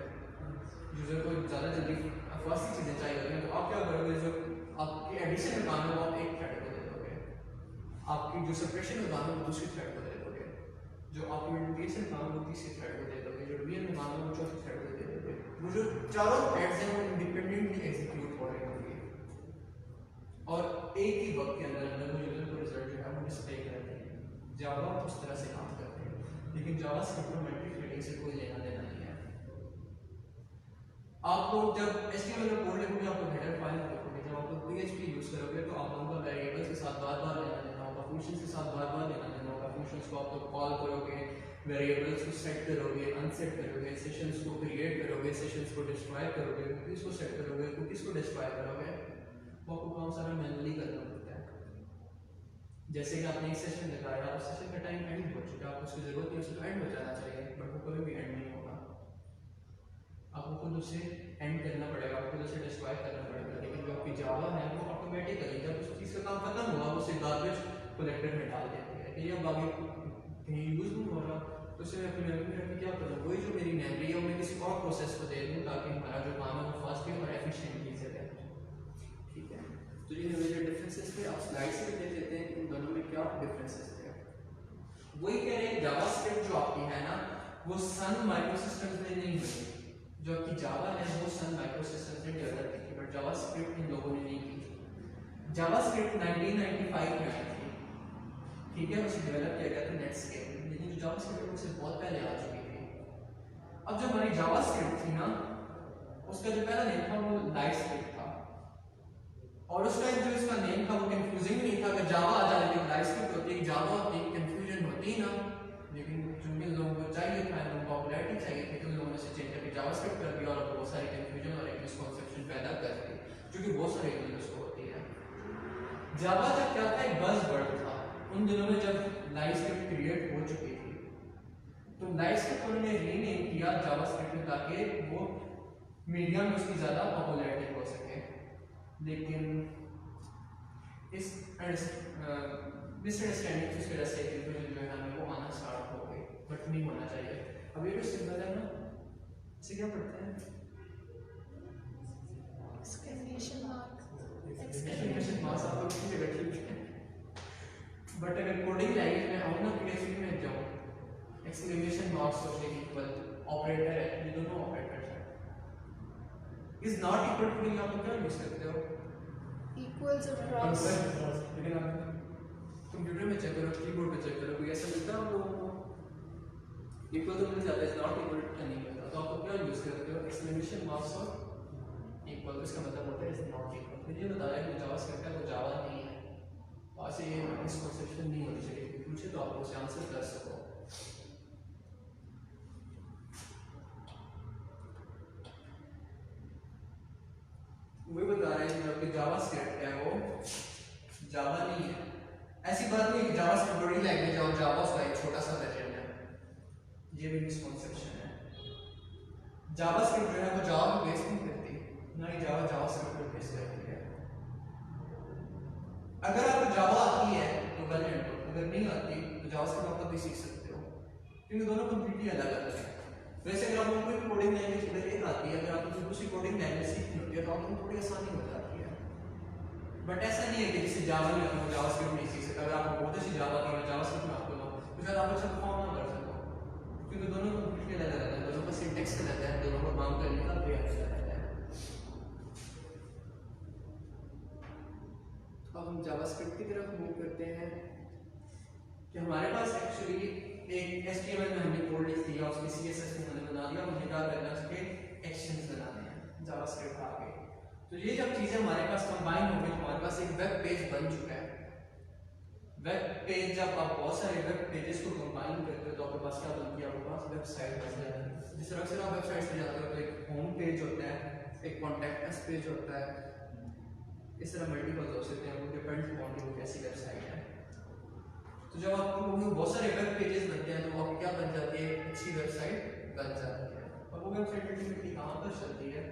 यूजर को ज़्यादा जल्दी फास्ट चीज़ें चाहिए होती हैं, तो आप क्या करोगे, जो आपकी एडिशन में काम है वो आप एक थ्रेड को दे दोगे, आपकी जो सब्ट्रैक्शन में काम है वो दूसरी थ्रेड को दे दोगे, जो आपकी मल्टीप्लिकेशन काम है वो तीसरी थ्रेड को दे दोगे, जो डिवीजन में काम है वो चौथी थ्रेड को दे दोगे। वो जो चारों थ्रेड्स हैं वो इंडिपेंडेंटली एग्जीक्यूट हो रहे होंगे और एक ही वक्त के अंदर अंदर वो यूजर को रिजल्ट जो है वो डिस्प्ले करते हैं। जावा उस तरह से काम करते हैं, लेकिन जावास्क्रिप्ट में मल्टी थ्रेडिंग से कोई लेना देना नहीं है। आप लोग जब HTML में कोड लिखोगे, आपको हेडर फाइल लिखोगे, जब आप लोग PHP यूज करोगे तो आप लोगों को वेरिएबल्स के साथ बार-बार लेना देना होगा, फंक्शंस के साथ बार-बार लेना देना होगा। फंक्शंस को आप लोग कॉल करोगे, वेरिएबल्स को सेट करोगे, अनसेट करोगे, सेशंस को क्रिएट करोगे, सेशंस को डिस्ट्रॉय करोगे, कुकीज को सेट करोगे, कुकीज को डिस्ट्रॉय करोगे, वो आपको काम सारा मैनुअली करना पड़ता है। जैसे कि आपने एक सेशन लगाया, उस सेशन का टाइम एंड हो चुका है, आपको उसकी जरूरत नहीं है, उसको एंड हो जाना चाहिए, बट वो कभी भी एंड नहीं होगा। आपको खुद उसे एंड करना पड़ेगा, आपको खुद उसे डिस्ट्रॉय करना पड़ेगा। लेकिन जो आपकी जावा है वो ऑटोमेटिकली जब उस चीज़ का काम खत्म हुआ वो उसे गार्बेज कलेक्टर में डाल देती है कि अब आगे कहीं यूज नहीं हो रहा, तो उसे मैं अपनी मेमोरी में रख के क्या करूँ, वही जो मेरी मेमोरी है वो मैं किसी और प्रोसेस को दे दूँ ताकि हमारा जो काम है वो फास्टली और एफिशिएंटली से रहे। ठीक है, तो ये मेरे डिफरेंसेस थे, आप स्लाइड से देख लेते हैं इन दोनों में क्या डिफरेंसेस थे। वही कह रहे हैं जावास्क्रिप्ट जो आपकी है ना वो सन माइक्रोसिस्टम्स में नहीं हुई, जो आपकी जावा है वो सन माइक्रोसिस्टम्स ने डेवलप की थी, बट जावास्क्रिप्ट इन लोगों ने नहीं की। जावास्क्रिप्ट 1995 में आई थी, ठीक है, उसे डेवलप किया गया था नेटस्केप, लेकिन जो जावास्क्रिप्ट उससे बहुत पहले आ चुकी थी। अब जो हमारी जावास्क्रिप्ट थी ना उसका जो पहला नेम था वो लाइटस्क्रिप्ट था, और उस टाइम जो इसका नेम था वो कंफ्यूजिंग नहीं था। अगर जावा आ जाए लेकिन लाइटस्क्रिप्ट होती है, जावा होती है, कंफ्यूजन होती ना, लेकिन चूंकि लोगों को चाहिए था, लोगों को पॉपुलैरिटी चाहिए थी, तो लोगों ने इसे चेंज करके जावास्क्रिप्ट कर दिया और बहुत सारी कंफ्यूजन और एक मिसकंसेप्शन पैदा कर दी, क्योंकि बहुत सारे यूजर्स को होती है। जावा जब क्या था एक बज़वर्ड था उन दिनों में जब लाइटस्क्रिप्ट क्रिएट हो चुकी थी, तो लाइटस्क्रिप्ट उन्होंने रीनेम किया जावास्क्रिप्ट में ताकि वो मीडिया में उसकी ज़्यादा पॉपुलैरिटी हो सके। लेकिन इस मिसअंडरस्टैंडिंग की वजह से कंफ्यूजन जो है हमें वो आना स्टार्ट हो गई, बट नहीं होना चाहिए। अब ये जो सिंबल है ना इसे क्या पढ़ते हैं, एक्सक्लेमेशन मार्क, एक्सक्लेमेशन मार्क्स आप लोग की जगह ठीक है, बट अगर कोडिंग लैंग्वेज में आऊँ ना PHP में जाऊँ, एक्सक्लेमेशन मार्क्स होते हैं इक्वल ऑपरेटर है, ये दोनों ऑपरेटर्स हैं। इज नॉट इक्वल टू यहाँ पर क्या यूज करते हो? Equals across. लेकिन आप कंप्यूटर में चेक करो, कीबोर्ड पे चेक करो, कोई ऐसा मिलता है आप लोगों को? इक्वल तो मिल जाता है, इज नॉट इक्वल टू नहीं मिलता, तो आप क्या यूज करते हो? एक्सक्लेमेशन मार्क्स और इक्वल, इसका मतलब होता है इज नॉट इक्वल। फिर ये बताया कि जावास्क्रिप्ट है वो जावा नहीं है, तो ऐसे ये मिसकंसेप्शन नहीं होनी चाहिए, पूछे तो आप उसे आंसर कर सको। वही बता रहे हैं कि जावास्क्रिप्ट है वो जावा नहीं है। ऐसी बात नहीं कि जावास्क्रिप्ट बड़ी लैंग्वेज है और जावा उसका एक छोटा सा वर्जन है, ये भी मिसकंसेप्शन है। जावास्क्रिप्ट जो है वो जावा को बेस नहीं करती, ना ही जावा जावास्क्रिप्ट को बेस करती है। अगर आपको जावा आती है तो वेल एंड गुड, अगर नहीं आती तो जावास्क्रिप्ट आप कभी सीख सकते हो, क्योंकि दोनों कंप्लीटली अलग अलग है। वैसे अगर आपको कोई कोडिंग लैंग्वेज अगर एक आती है, अगर आपको दूसरी कोडिंग लैंग्वेज सीखनी होती है तो आपको थोड़ी आसानी हो जाती है। बट ऐसा नहीं है कि जिससे जावा नहीं आता वो जावास्क्रिप्ट नहीं सीख सकता। अगर आपको बहुत अच्छी जावा आती है जावास्क्रिप्ट में आपको तो शायद आप अच्छा परफॉर्म ना कर सको, क्योंकि दोनों कंप्लीटली अलग अलग है, दोनों का सिंटैक्स अलग है, दोनों को काम करने का वे अलग है। अब हम जावास्क्रिप्ट की तरफ मूव करते हैं कि हमारे पास एक्चुअली एक HTML में हमने कोड लिख दिया, उसके CSS में हमने बना दिया, हमने क्या करना है उसके एक्शंस बनाने हैं। जावास्क्रिप्ट आ गई, तो ये जब चीजें हमारे पास कंबाइन हो गई, हमारे पास एक वेब पेज बन चुका है। वेब पेज जब आप बहुत सारे वेब पेजेस को कंबाइन करते हो तो आपके पास क्या बनती है? आपके पास वेबसाइट बन जाती है। जिस तरह से आप वेबसाइट पे जाते हो तो एक होम पेज होता है, एक कॉन्टैक्ट अस पेज होता है, इस तरह मल्टीपल हो सकते हैं, वो डिपेंड ऑन वो कैसी वेबसाइट है। तो जब आपको बहुत सारे वेब पेजेस बनते हैं तो आपकी क्या बन जाती है? अच्छी वेबसाइट बन जाती है। और वो वेबसाइट अल्टीमेटली कहाँ पर चलती है?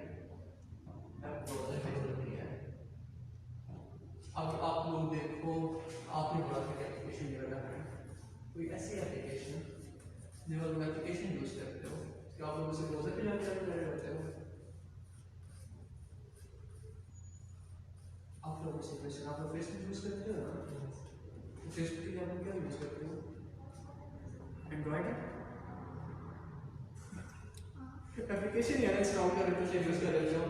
वेब ब्राउज़र पे चलती है। अब आप लोग देखो, आपने बड़ा कोई एप्लीकेशन डेवलप है, कोई ऐसी एप्लीकेशन जो आप एप्लीकेशन यूज करते हो कि आप लोग उसे ब्राउज़र पे जाकर कर रहे होते हो। आप लोग उसे फेसबुक यूज करते हो ना, फेसबुक के लिए आप क्या यूज करते हो? एंड्रॉइड एप्लीकेशन या इंस्टॉल कर रहे हो, यूज कर रहे हो।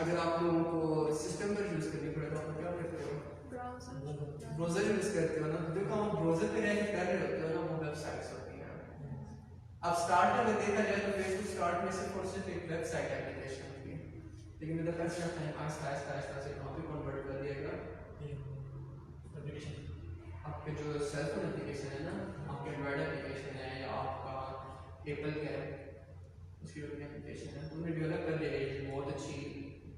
अगर आप लोगों को सिस्टम पर यूज करनी पड़े तो आप क्या करते हो? ब्राउज़र यूज करते हो ना। देखो हम ब्राउज़र पे रह कर रहे होते हो ना, वो वेबसाइट्स होती हैं। अब स्टार्ट में देखा जाए तो फेसबुक स्टार्ट में सिर्फ और सिर्फ एक वेबसाइट एप्लीकेशन थी, लेकिन with the past of time आहिस्ता से कहाँ पे कन्वर्ट कर दिया गया? एप्लीकेशन आपके जो सेल फोन एप्लीकेशन है ना, आपके एंड्रॉइड एप्लीकेशन है या आपका एप्पल का है उसकी अपनी एप्लीकेशन है, तो उन्हें डेवलप कर लिया गया, बहुत अच्छी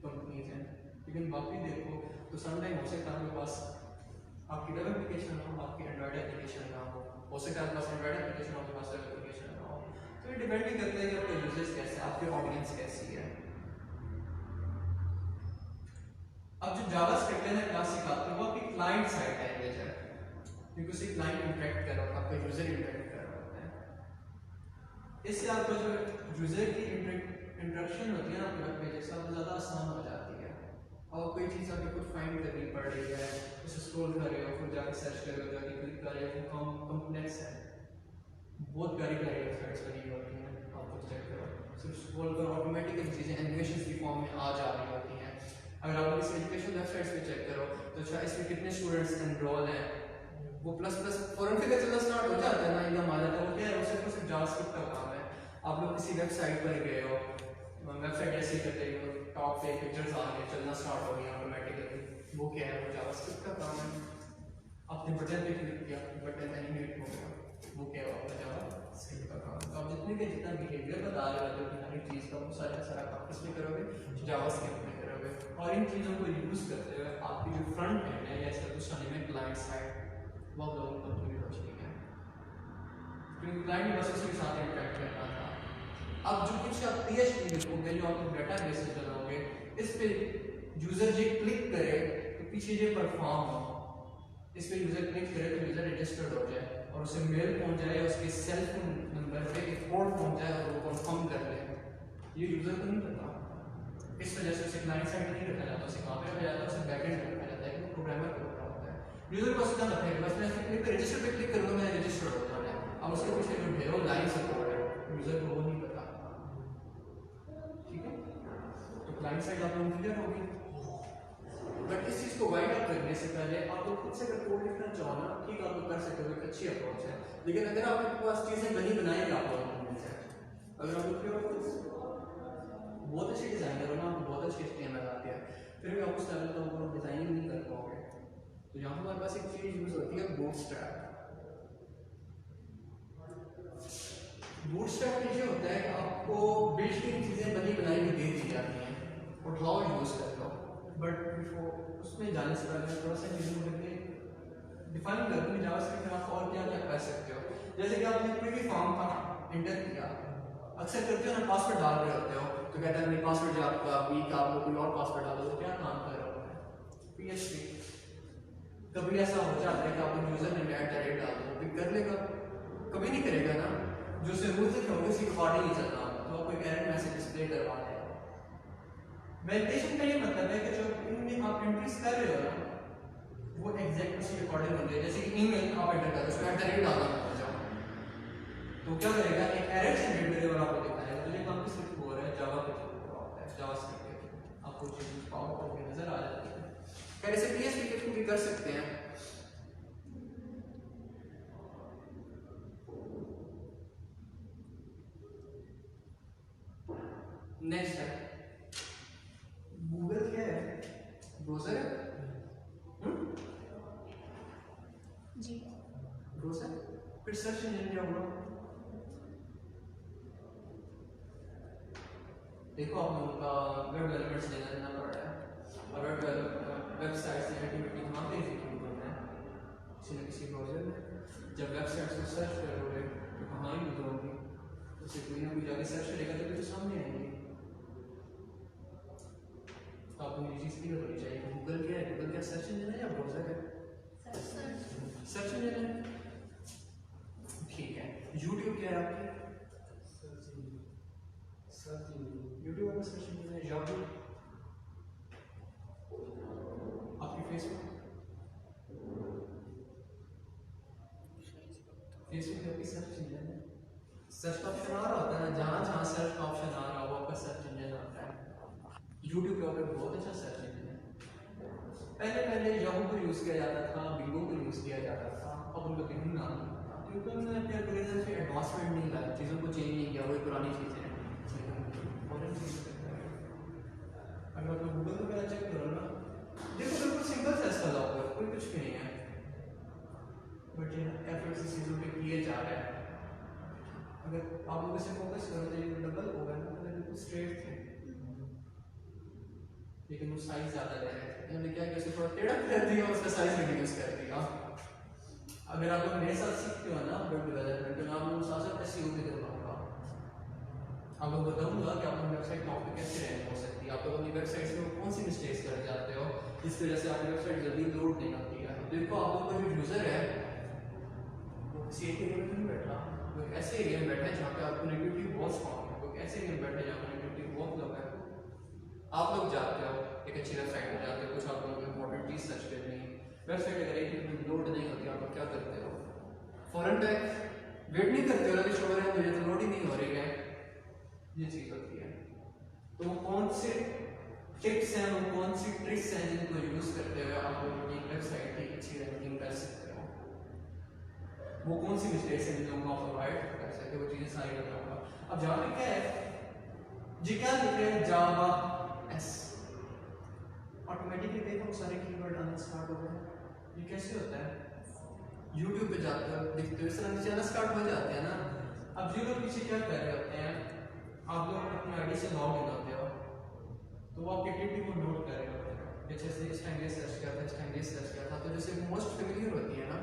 कंपनीज हैं। लेकिन बाकी देखो तो समटाइम हो सकता है आपके पास आपकी वेब एप्लीकेशन हो, आपकी एंड्रॉइड एप्लीकेशन ना हो सकता है आपके पास एंड्रॉइड एप्लीकेशन हो, आपके पास वेब एप्लीकेशन ना हो। तो ये डिपेंड भी करता है कि आपके यूजर्स कैसे हैं, आपकी ऑडियंस कैसी है। अब जो जावास्क्रिप्ट है ना क्लासिक आती है वो आपकी क्लाइंट साइड लैंग्वेज है, क्योंकि उसे क्लाइंट इंटरेक्ट कर रहा होता है, आपका यूजर इंटरेक्ट कर रहा होता है। इससे आपका जो यूजर की इंटरेक्शन होती है ना आपके वेब पेज से ज़्यादा आसान हो जाती है। और कोई चीज़ आपको खुद फाइंड करनी पड़ रही है, उसे स्क्रॉल कर रहे हो, फिर जाके सर्च कर रहे हो, जाके क्लिक कर रहे हो, वो कॉम्प्लेक्स है, बहुत प्यारी वेबसाइट्स बनी होती हैं, आप खुद चेक करो, सिर्फ स्क्रॉल करो ऑटोमेटिकली चीज़ें एनिमेशन की फॉर्म में आ जा रही होती हैं। अगर आप इस एजुकेशन वेबसाइट्स पे चेक करो तो अच्छा इसमें कितने स्टूडेंट्स एनरोल हैं, वो प्लस फौरन फिगर चलना स्टार्ट हो जाता है ना, एकदम आ जाता है। वो क्या है? वो सिर्फ जावास्क्रिप्ट का काम है। आप लोग किसी वेबसाइट पर गए हो, वेबसाइट ऐसे ही करते हो, टॉप पे पिक्चर्स आ गए, चलना स्टार्ट हो गया ऑटोमेटिकली, वो क्या है? वो जावास्क्रिप्ट का काम है। आपने बटन पे क्लिक किया, बटन एनिमेट हो गया, वो क्या है? आपका जावास्क्रिप्ट का काम है। तो आप जितना बिहेवियर बता रहे होते हो कि हर एक चीज़ का वो सारा काम किस में करोगे? जावास्क्रिप्ट में करोगे। और इन चीज़ों को यूज़ करते हुए आपकी जो फ्रंट एंड है या इसका कुछ में क्लाइंट साइड वो लोगों को पूरी हो चुकी है, क्योंकि क्लाइंट बस उसके साथ इंटरेक्ट करना था। अब जो कुछ आप PHP लिखोगे, जो आप डेटा बेस चलाओगे, इस पे यूजर जो क्लिक करे तो पीछे जो परफॉर्म हो, इस पे यूजर क्लिक करे तो यूजर रजिस्टर्ड हो जाए और उसे मेल पहुंच जाए, उसके सेल फोन नंबर पे एक कोड पहुंच जाए और वो कंफर्म कर ले। ये यूजर को नहीं पता, इस वजह से उसे क्लाइंट साइड नहीं रखा जाता, उसे कहाँ पे रखा जाता है? उसे बैकएंड में रखा जाता है, वो प्रोग्रामर को रखा होता है। यूजर को सीधा रखा है, बस मैं क्लिक पे रजिस्टर पे क्लिक करूंगा, मैं रजिस्टर हो जाऊंगा। अब उसके पीछे जो ढेरों लाइन से कोड है यूजर को वो नहीं पता, क्लाइंट साइड आप लोग क्लियर होगी। बट इस चीज़ को वाइड अप करने से पहले आप लोग खुद से अगर कोड लिखना चाहो ना, ठीक आप लोग कर सकते हो, एक अच्छी अप्रोच है। लेकिन अगर आपके पास चीज़ें बनी बनाई आप लोग से, अगर आप लोग बहुत अच्छे डिज़ाइनर हो ना, आपको बहुत अच्छी HTML आती है, फिर भी आप उस लेवल का डिज़ाइनिंग नहीं कर पाओगे। तो यहाँ हमारे पास एक चीज़ यूज़ होती है बूटस्ट्रैप। बूटस्ट्रैप में ये होता है कि आपको बिल्ट इन चीज़ें बनी बनाई हुई दे दी जाती हैं, उठाओ यूज़ कर लो। बट बिफोर उसमें जाने से पहले थोड़ा सा चीज़ों को डिफाइन कर दूँ जावास्क्रिप्ट में आप और क्या क्या कर सकते हो। जैसे कि आपने कोई भी फॉर्म का एंटर किया, अक्सर करते हो ना पासवर्ड डाल रहे होते हो, तो कहता है नहीं पासवर्ड जो आपका वीक आप कोई और पासवर्ड डालो, तो क्या काम कर रहा होता है PHP। कभी ऐसा हो जाता है कि आप यूजर ने @ डाल दो, पिक कर लेगा, कभी नहीं करेगा ना, जो से रूल्स है होगा उसी अकॉर्डिंग ही चलना होगा, तो आपको एक एरर मैसेज डिस्प्ले करवा देगा। वैलिडेशन का ये मतलब है कि जो इनमें आप एंट्रीज कर रहे हो ना, वो एग्जैक्ट उसी अकॉर्डिंग होंगे। जैसे कि ईमेल आप एंटर कर रहे हो, उसको @ डालना होगा जाओ, तो क्या करेगा, एक एरर जनरेट करेगा और आपको दिखाएगा। तो ये काम किस थ्रू हो रहा है, जावा के थ्रू हो रहा है, जावास्क्रिप्ट के थ्रू आपको चीज़ें पावर करके नजर आ जाती है। खैर इसे PHP के थ्रू भी कर सकते हैं। नेक्स्ट है गूगल, क्या है, ब्राउज़र है जी। ब्राउज़र, फिर सर्च इंजन क्या होगा। देखो आप लोगों का वेब डेवलपमेंट से लेना पड़ रहा है, और वेबसाइट से एक्टिविटी कहाँ पे एग्जीक्यूट करना है, किसी न किसी ब्राउज़र में। जब वेबसाइट को सर्च करोगे तो कहाँ यूज होगी, उसे कोई ना कोई जाके सर्च करेगा तो फिर सामने आएंगे। तो आपको ये चीज़ क्लियर होनी चाहिए। गूगल क्या है, गूगल क्या सर्च इंजन है या ब्राउज़र है? सर्च इंजन है, ठीक है। यूट्यूब क्या है आपकी? यूट्यूब आपका सर्च इंजन है। याहू आपकी, फेसबुक आपकी सर्च इंजन है। सर्च का ऑप्शन आ रहा होता है, जहाँ जहाँ सर्च का ऑप्शन आ रहा हो वो आपका सर्च इंजन आता है। यूट्यूब पे आपका बहुत अच्छा सर्च इंजन है। पहले याहू को यूज़ किया जाता था, बिंगो को यूज़ किया जाता था, अब उनका कहीं नाम नहीं था, क्योंकि उन्होंने अपने एल्गोरिथम से एडवांसमेंट नहीं लाया, चीज़ों को चेंज नहीं किया, वही पुरानी चीज़ें हैं। अगर आप गूगल को पहले चेक करो ना, देखो बिल्कुल सिंपल सा इसका लॉग, कोई कुछ भी नहीं है, बट ये एफर्ट से चीज़ों पे किए जा रहे हैं। अगर आप लोग इसे फोकस करो तो ये डबल होगा ना, तो बिल्कुल स्ट्रेट थे, लेकिन वो साइज ज़्यादा ले रहे थे, हमने क्या किया, उसे थोड़ा टेढ़ा कर दिया, उसका साइज रिड्यूस कर दिया। अगर आप लोग मेरे साथ सीखते हो ना वेब डेवलपमेंट, तो मैं आप लोगों के साथ SEO भी करवाऊंगा। आप लोग बताऊंगा कि आप लोग वेबसाइट टॉप पे कैसे रैंक हो सकती है, आप लोग अपनी वेबसाइट में कौन सी मिस्टेक्स कर जाते हो जिस वजह से आपकी वेबसाइट जल्दी लोड नहीं होती है। देखो आप लोग का जो यूज़र है वो किसी एक एरिया में नहीं बैठ रहा, वो एक ऐसे एरिया में बैठा है जहाँ पे आपको कनेक्टिविटी बहुत स्ट्रॉन्ग है, वो एक ऐसे एरिया में बैठा है जहाँ कनेक्टिविटी बहुत लो है। आप लोग जाते हो एक अच्छी वेबसाइट में जाते हो, कुछ आप लोगों को इंपॉर्टेंट चीज़ सर्च करनी है, वेबसाइट अगर एक मिनट लोड नहीं होती, आप लोग क्या करते हो, फौरन बैक वेट नहीं करते हो, लगे शोर है मुझे तो लोड ही नहीं हो रही है, ये चीज़ होती है। तो वो कौन से टिप्स हैं, वो कौन सी ट्रिक्स हैं जिनको यूज़ करते हुए आप लोग अपनी वेबसाइट की अच्छी रैंकिंग कर सकते हो, वो कौन सी मिस्टेक्स हैं जिनको आप अवॉइड कर सकते हो, वो चीज़ें सारी बताऊंगा। अब जहाँ पे क्या है जी, क्या लिख रहे हैं जावा एस, ऑटोमेटिकली देखो सारे कीवर्ड आना स्टार्ट हो गए। ये कैसे होता है, यूट्यूब पे जाते हो देखते हो इस तरह से आना स्टार्ट हो जाते हैं ना। अब जो लोग पीछे क्या कर रहे होते हैं, आप लोग अपनी आईडी से लॉग इन होते हो, तो वो आपकी एक्टिविटी को नोट कर रहे होते हैं, जैसे इस टाइम ये सर्च किया था, इस टाइम ये सर्च किया था, तो जैसे मोस्ट फेमिलियर होती है ना,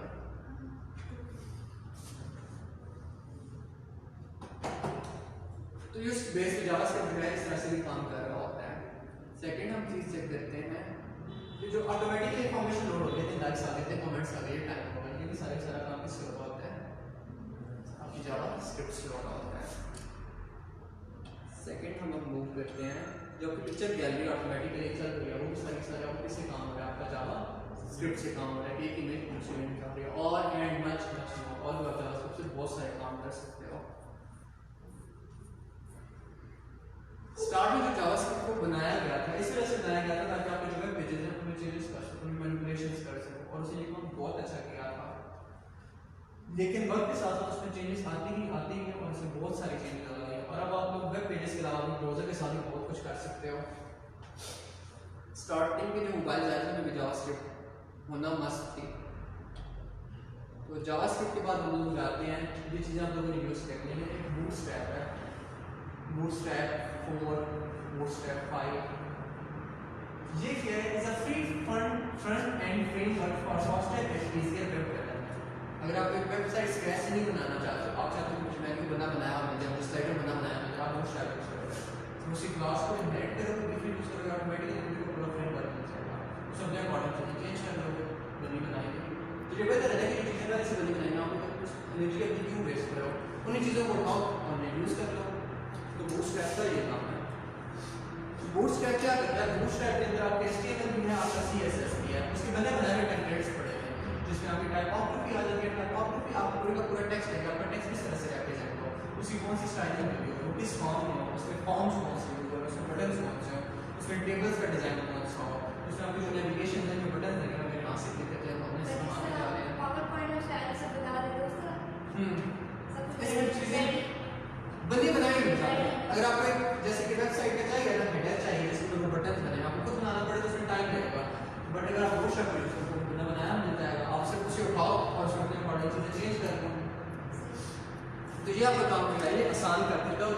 तो इस बेस पे जावास्क्रिप्ट इस तरह से भी काम कर रहा होता है। सेकंड हम चीज चेक करते हैं, ये जो ऑटोमेटिकली इंफॉर्मेशन लोड होते हैं, लाइक्स आ गए थे, कमेंट्स आ गए, टाइम हो गया, ये भी सारा काम किससे हो रहा होता है, आपकी जावास्क्रिप्ट से हो रहा होता है। सेकंड हम लोग मूव करते हैं, जो आपकी पिक्चर गैलरी ऑटोमेटिकली चल रही है, वो सारी आपको किससे काम हो रहा है, आपका जावास्क्रिप्ट से काम हो रहा है, एक इमेज इंस्टॉल कर रही है, और एंड मच मोर, और आप जावास्क्रिप्ट से बहुत सारे काम कर सकते हो। स्टार्ट में जो जावास्क्रिप्ट को बनाया गया था, इस वजह से बनाया गया था ताकि आप जो वेब पेजेस हैं उनमें चेंजेस कर सको, उनमें मैनिपुलेशंस कर सको, और उसे ये काम बहुत अच्छा किया था। लेकिन वक्त के साथ साथ उसमें चेंजेस आती ही हैं और इसमें बहुत सारी चेंजेस आ गई हैं, और अब आप लोग वेब पेजेस के अलावा ब्राउज़र के साथ भी बहुत कुछ कर सकते हो। स्टार्टिंग के जो मोबाइल आए थे उनमें जावास्क्रिप्ट होना मस्त थी, तो जावास्क्रिप्ट के बाद हम लोग जाते हैं, ये चीज़ें आप लोगों ने यूज़ करनी है। एक बूटस्ट्रैप है, बूटस्ट्रैप 4, बूटस्ट्रैप 5, ये क्या है? Is a free front end framework for software that is easier web development. अगर आप एक वेबसाइट स्क्रैच से नहीं बनाना चाहते, आप चाहते हो कुछ मैन्यू बनाया मिल जाए, कुछ स्लाइडर बनाया मिल जाए, आप बूटस्ट्रैप यूज़ करोगे, उसी क्लास को इनहेरिट करोगे, डिफरेंट यूज़ करोगे, ऑटोमेटिकली आपको पूरा फ्रेमवर्क मिल जाएगा, उसे अपने अकॉर्डिंग चेंज कर लोगे, बनाएंगे। तो ये बेहतर है कि चीज़ें ऐसे बनाएंगे, आप एनर्जी अपनी क्यों वेस्ट करो, उन्हीं चीज़ों को उठाओ और यूज़ कर लो। तो बूटस्ट्रैप का ये काम है। बूटस्ट्रैप क्या करता है? बूटस्ट्रैप के अंदर आपके HTML भी है, आपका CSS भी है, उसके बने बनाए टेम्पलेट्स पड़े हैं जिसमें आपकी टाइपोग्राफी आ जाती है। टाइपोग्राफी आपको पूरा का पूरा टेक्स्ट है, आपका टेक्स्ट किस तरह से रिप्रेजेंट हो, उसकी कौन सी स्टाइलिंग होगी, वो किस फॉर्म में हो, उसके फॉर्म्स कौन से यूज हो, उसके बटन्स कौन से हो, उसके टेबल्स का डिजाइन कौन सा हो, उसमें आपकी जो नेविगेशन है, जो बटन है, हमें कहां से क्लिक करते हैं, हमने इस्तेमाल में जा रहे हैं। पावरपॉइंट में शायद सब बता दे दोस्तों। सब चीजें बंदी बनाई मिल जाती है। अगर आपको एक जैसे कि वेबसाइट का चाहिए ना, हेडर चाहिए जिसमें दो बटन बने, आपको खुद बनाना पड़े तो उसमें टाइम लगेगा, बट अगर आप बूटस्ट्रैप यूज करते हो तो बनाया मिल जाएगा, आप सिर्फ उसे उठाओ और उसमें अपने अकॉर्डिंग चीजें चेंज कर दो। तो ये आपका काम है, ये आसान कर देता हो,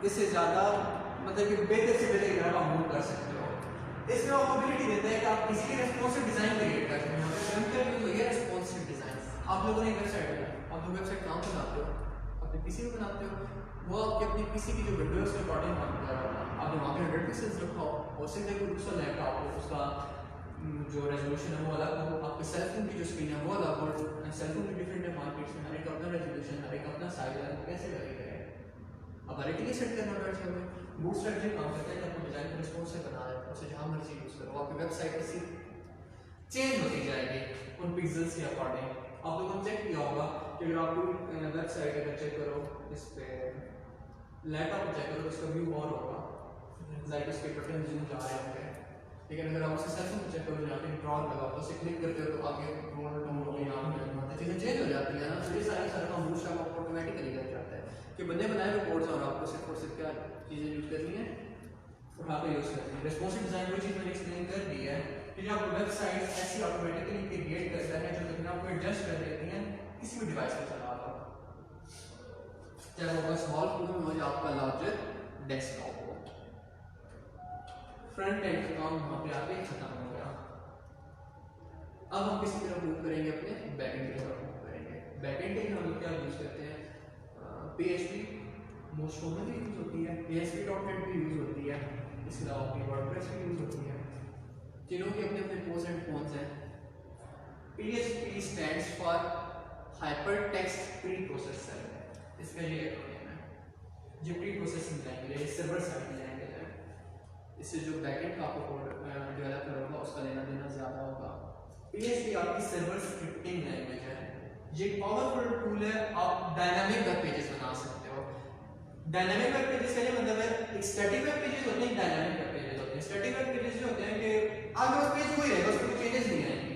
इससे ज़्यादा मतलब कि बेहतर से बेहतर आप मूव कर सकते हो। इसमें आपको एबिलिटी देता है कि आप किसी रेस्पॉन्सिव डिज़ाइन क्रिएट कर सकते हो। यहाँ पे यूज हुई है रेस्पॉन्सिव डिज़ाइन। आप लोगों ने एक वेबसाइट बनाई, आप लोग वेबसाइट कहाँ बनाते हो? अपने पीसी में बनाते हो, वो आपके अपनी पीसी की जो विंडो है उसके अकॉर्डिंग काम कर रहा है। आपने वहाँ पे 100 पिक्सेल्स रखा हो, और सिर्फ एक पिक्सल लैपटॉप हो, उसका जो रेजोल्यूशन है वो अलग हो, आपके सेलफोन की जो स्क्रीन है वो अलग हो, सेलफोन भी डिफरेंट है मार्केट्स में, हर एक अपना रेजोल्यूशन, हर एक अपना साइज है, वो कैसे करेगा? अब हर एक के लिए सेट करना बैठ जाओगे। बूटस्ट्रैप ये काम करता है कि आपको डिजाइन को रिस्पॉन्सिव बना देता है, उसे जहाँ मर्जी यूज करो, आपकी वेबसाइट ऐसी चेंज होती जाएगी उन पिक्सेल्स के अकॉर्डिंग। आप लोगों ने चेक किया होगा कि अगर आप कोई वेबसाइट अगर चेक करो, इस पे लैपटॉप पे चेक करो तो इसका व्यू और होगा, लाइक उसके बटन जिन जा रहे होंगे, लेकिन अगर आप उसे सेलफोन पे चेक करो, यहाँ पे ड्रॉ लगा तो उसे क्लिक करते हो तो आगे टोन हो गई, यहाँ पे चीज़ें चेंज हो जाती है ना। तो ये सारा काम बूटस्ट्रैप ऑटोमेटिकली कर जाता है कि बंदे बनाए हुए कोड्स और आपको सिर्फ और सिर्फ क्या चीज़ें यूज करनी है, उठा के यूज करनी है। रिस्पॉन्सिव डिजाइन वही चीज़ मैंने एक्सप्लेन कर दी है कि जो आपको वेबसाइट ऐसी ऑटोमेटिकली क्रिएट करता है जो तकनीक आपको एडजस्ट कर देती हैं किसी भी डिवाइस पे चला रहा हो, चाहे वो स्मॉल फोन हो या आपका लार्जर डेस्कटॉप हो। फ्रंट एंड का काम वहाँ पे आके खत्म हो गया। अब हम किसी तरह मूव करेंगे, अपने बैकएंड की तरफ मूव करेंगे। बैकएंड के लिए हम क्या यूज करते हैं? PHP मोस्ट कॉमनली यूज होती है, ASP.NET भी यूज होती है, इसके अलावा अपनी वर्डप्रेस भी यूज होती है। तीनों के अपने अपने प्रोस एंड कॉन्स हैं। PHP stands for hyper text pre processor, इसका ये एक्रोनिम है। ये प्री प्रोसेसिंग लैंग्वेज है, सर्वर साइड लैंग्वेज है, इससे जो बैकएंड का आपको कोड डेवलप होगा उसका लेना देना ज़्यादा होगा। PHP आपकी सर्वर स्क्रिप्टिंग लैंग्वेज है, ये एक पावरफुल टूल है, आप डायनामिक वेब पेजेस बना सकते हो। डायनामिक वेब पेजेस का ये मतलब है, एक स्टैटिक वेब पेजेस होते हैं, डायनामिक वेब पेजेस होते हैं। स्टैटिक वेब पेजेस जो होते हैं कि आगे वो पेज वही रहेगा, उसमें कोई चेंजेस नहीं आएंगे।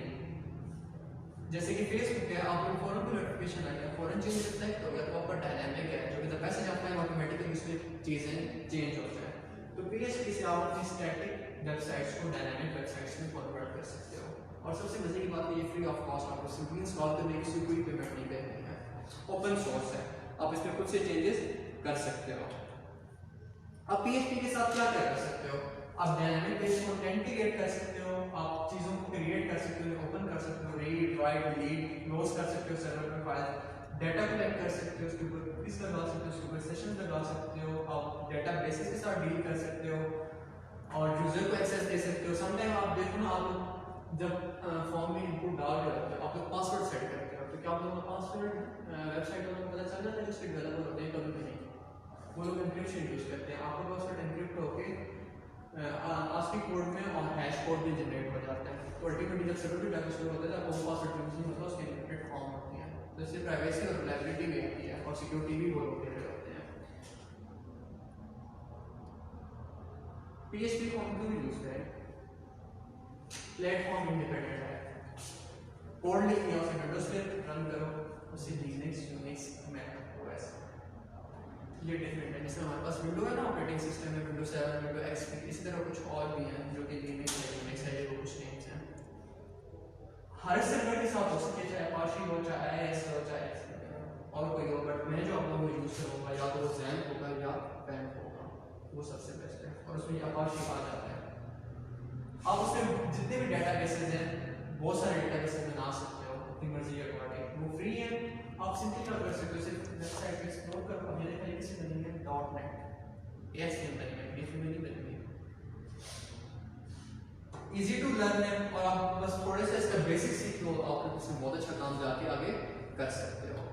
जैसे कि फेसबुक है, आपको फौरन कोई नोटिफिकेशन आएगा, फौरन चेंज रिफ्लेक्ट हो गया, तो आपका डायनामिक है, जो कि द मैसेज आपका है ऑटोमेटिकली उसमें चीज़ें चेंज हो जाए। तो PHP से आप अपनी स्टैटिक वेबसाइट्स को डायनामिक वेबसाइट्स में कन्वर्ट कर सकते हो। और सबसे मजे की बात है, ये फ्री ऑफ कॉस्ट, आपको सिंपली इंस्टॉल करने की कोई पेमेंट नहीं करनी है, ओपन सोर्स है, आप इसमें खुद से चेंजेस कर सकते हो। अब PHP के साथ क्या कर सकते हो? आप डायनामिक पेज कंटेंट क्रिएट कर सकते हो, आप चीज़ों को क्रिएट कर सकते हो, ओपन कर सकते हो, रीड राइट डिलीट क्लोज कर सकते हो सर्वर पे फाइल, डाटा कलेक्ट कर सकते हो, उसके ऊपर कुकीज लगा सकते हो, उसके ऊपर सेशन लगा सकते हो, आप डाटा बेसिस के साथ डील कर सकते हो और यूजर को एक्सेस दे सकते हो। समटाइम आप देखो ना, आप जब फॉर्म में इनपुट डाल रहे होते हो, आप लोग पासवर्ड सेट करते हो, तो क्या आप लोगों का पासवर्ड वेबसाइट वालों को पता चल जाता है जिससे डेवलपर होते हैं? कभी भी नहीं, वो लोग एन्क्रिप्शन यूज करते हैं, आपका पासवर्ड एन्क्रिप्ट होके ASCII कोड में और हैश कोड में जनरेट हो जाता है। तो अल्टीमेटली जब सर्वर पे डाटा स्टोर होता है तो वो पासवर्ड यूज नहीं होता, उसके एन्क्रिप्टेड फॉर्म होती है, तो इससे प्राइवेसी और रिलायबिलिटी भी होती है और सिक्योरिटी भी बहुत होते हैं। PHP को हम क्यों यूज करें? प्लेटफॉर्म इंडिपेंडेंट है, कोड लिख लिया उसे विंडोज पे रन करो, उसे लिनक्स यूनिक्स मैक ओएस ये डिफरेंट है। जैसे हमारे पास विंडो है ना ऑपरेटिंग सिस्टम में, विंडो 7 विंडो XP, इसी तरह कुछ और भी हैं जो कि लिनक्स है यूनिक्स है, ये वो कुछ नेम्स हैं। हर सर्वर के साथ हो सकते, चाहे अपाचे हो, चाहे IIS हो, चाहे और कोई हो, बट मैं जो आप लोगों को यूज करूँगा या तो वो Xampp होगा या PAMP होगा, वो सबसे बेस्ट है। और उसमें अपाचे आ जाता है, आप उसमें जितने भी डेटाबेसेस हैं, बहुत सारे डेटाबेसेस बना सकते हो अपनी मर्जी के अकॉर्डिंग, वो फ्री है। आप सिंपली क्या कर सकते हो, सिर्फ वेबसाइट पे एक्सप्लोर करो, अब मेरे तरीके से बनेंगे .NET ASP बनेंगे, DFM नहीं बनेंगे, इजी टू लर्न है, और आप बस थोड़े से इसका बेसिक सीख लो, आप इसमें बहुत अच्छा काम जाके आगे कर सकते हो।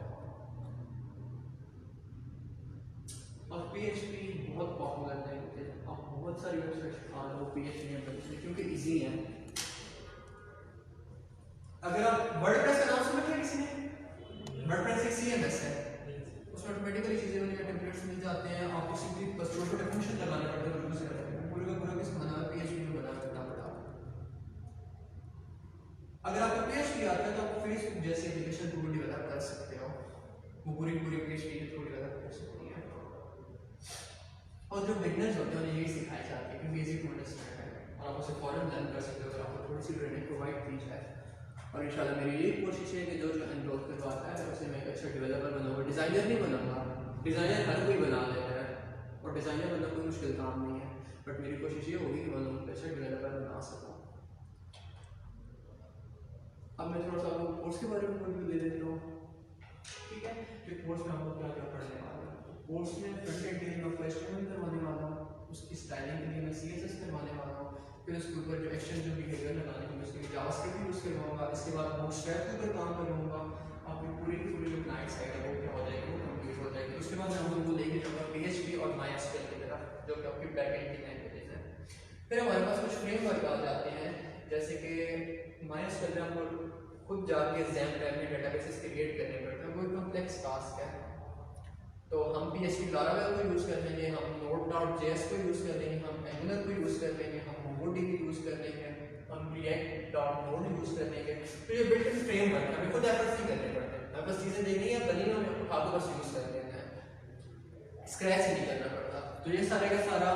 और PHP बहुत पॉपुलर लैंग्वेज है, आप बहुत सारी वेबसाइट सिखा लो PHP में, क्योंकि इजी है। अगर आप वर्डप्रेस का नाम सुना है किसी ने? वर्डप्रेस एक CMS है, उसमें ऑटोमेटिकली चीजें उनके टेम्पलेट्स मिल जाते हैं, आपको सिंपली बस छोटे-छोटे फंक्शन लगाने पड़ते हैं, यूज करते हैं। पूरे का पूरा किस बना है PHP में बना है, बड़ा। अगर आपको PHP आता है तो आप फेसबुक जैसे एप्लीकेशन थ्रू डेवलप कर सकते हो, वो पूरी PHP के थ्रू डेवलप कर सकते हैं। और जो बिगनर्स होते हैं उन्हें यही सिखाई जाती है क्योंकि इजी टू अंडरस्टैंड है, और आप उसे फौरन लर्न कर सकते हो अगर आपको थोड़ी सी ट्रेनिंग प्रोवाइड की जाए। और इंशाल्लाह मेरी यही कोशिश है कि जो एनरोल करवाता है उसे मैं एक अच्छा डेवलपर बनाऊंगा, डिज़ाइनर नहीं बनाऊंगा। डिज़ाइनर हर कोई बना लेता है, और डिज़ाइनर बनना कोई मुश्किल काम नहीं है, बट मेरी कोशिश ये होगी कि मैं लोगों को अच्छा डेवलपर बना सकूँ। अब मैं थोड़ा सा आपको कोर्स के बारे में रिव्यू दे देता हूँ, ठीक है? कि कोर्स में हम लोग क्या क्या पढ़ने वाले हैं। कोर्स में फ्रंट एंड के लिए मैं HTML करवाने वाला हूँ, उसकी स्टाइलिंग के लिए मैं CSS करवाने वाला हूँ, फिर उसके ऊपर जो एक्सटेंशन बिहेवियर लगाने के लिए उसके लिए जावास्क्रिप्ट यूज़ करवाऊंगा। इसके बाद बूटस्ट्रैप के ऊपर काम करूँगा, आपकी पूरी की पूरी जो क्लाइंट साइड है वो क्या हो जाएगी, वो कंप्लीट हो जाएगी। उसके बाद मैं हम लोग को लेके जाऊँगा PHP और MySQL की तरफ, जो कि आपकी बैकएंड की लैंग्वेजेस हैं। फिर हमारे पास कुछ फ्रेमवर्क आ जाते हैं, जैसे कि MySQL में हमको खुद जाके Xampp में डेटाबेसेस क्रिएट करने पड़ते हैं, वो एक कॉम्प्लेक्स टास्क है। तो हम PHP Laravel को यूज़ कर लेंगे, हम Node.js को यूज़ कर लेंगे, हम Angular को यूज़ कर लेंगे, हम MongoDB यूज़ कर लेंगे, हम React.Node यूज़ कर लेंगे। तो ये बिल्ट इन फ्रेमवर्क है, हमें खुद एफर्ट्स नहीं करने पड़ते, हमें बस चीज़ें देखनी है, बनी है, हमें उठा के बस यूज़ कर लेना है, स्क्रैच नहीं करना पड़ता। तो ये सारे का सारा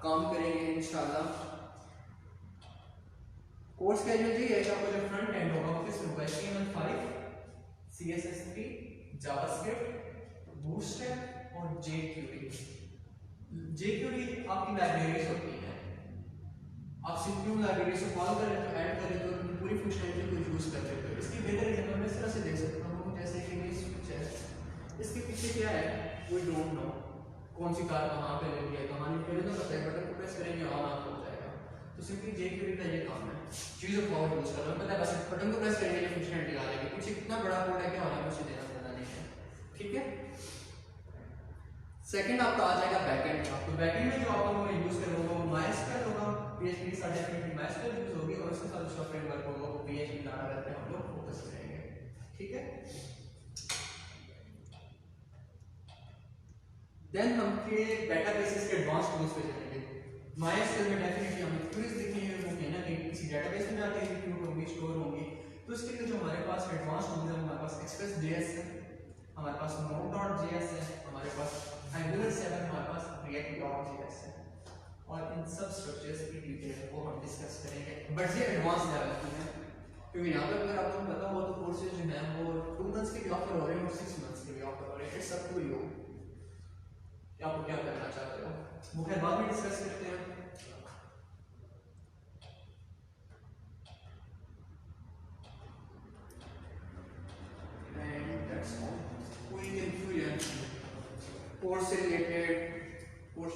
काम करेंगे इंशाल्लाह। कोर्स का जो है कि आपको जो फ्रंट एंड होगा वो किसमें होगा, HTML5, CSS3, JavaScript, बूटस्ट्रैप और jQuery। jQuery आपकी लाइब्रेरीज होती हैं, आप सिर्फ क्यों लाइब्रेरी से कॉल करें तो ऐड करें तो उनकी पूरी फंक्शनैलिटी को यूज़ कर सकते हो। इसकी बेहतर एग्जांपल मैं इस तरह से दे सकता हूँ, जैसे कि ये स्विच है, इसके पीछे क्या है वी डोंट नो, कौन सी कार कहाँ पे लगी है, कहाँ नहीं, पहले तो पता है, बटन को प्रेस करेंगे ऑन ऑफ हो जाएगा। तो सिंपली jQuery का ये काम है, चीज़ ऑफ पावर यूज़ करना, पता है, बस बटन को प्रेस करेंगे फंक्शनैलिटी आ जाएगी, पीछे कितना बड़ा कोड है क्या होना है उसे देना पड़ना नहीं है, ठीक है। सेकंड आपका आ जाएगा बैकएंड का, तो बैकएंड में जो आप लोगों को यूज करोगे वो MySQL होगा, PHP के साथ डेफिनेटली MySQL यूज होगी, और उसके साथ उसका फ्रेमवर्क होगा वो PHP Laravel पे हम लोग फोकस करेंगे, ठीक है। देन हम के डेटाबेसेस के एडवांस टूल्स पे चलेंगे। MySQL में डेफिनेटली हमें क्वेरीज दिखेंगे, वो कहीं ना कहीं किसी डेटाबेस में जाके एग्जीक्यूट होंगी, स्टोर होंगी। तो इसके लिए जो हमारे पास एडवांस टूल्स है, हमारे पास Express.js है, हमारे पास Node.js है, हमारे पास Angular 7, हमारे पास React.js है, और इन सब स्ट्रक्चर्स की डिटेल को हम डिस्कस करेंगे, बट ये एडवांस लेवल की है, क्योंकि यहाँ पर अगर आपको पता हो तो कोर्सेज जो हैं वो 2 मंथ्स के भी ऑफर हो रहे हैं और 6 मंथ्स के भी ऑफर हो रहे हैं। इट्स अप टू यू कि आप क्या करना चाहते हो, वो खैर बाद में डिस्कस करते हैं। And that's all. कोई कंफ्यूजन कोर्स से रिलेटेड, कोर्स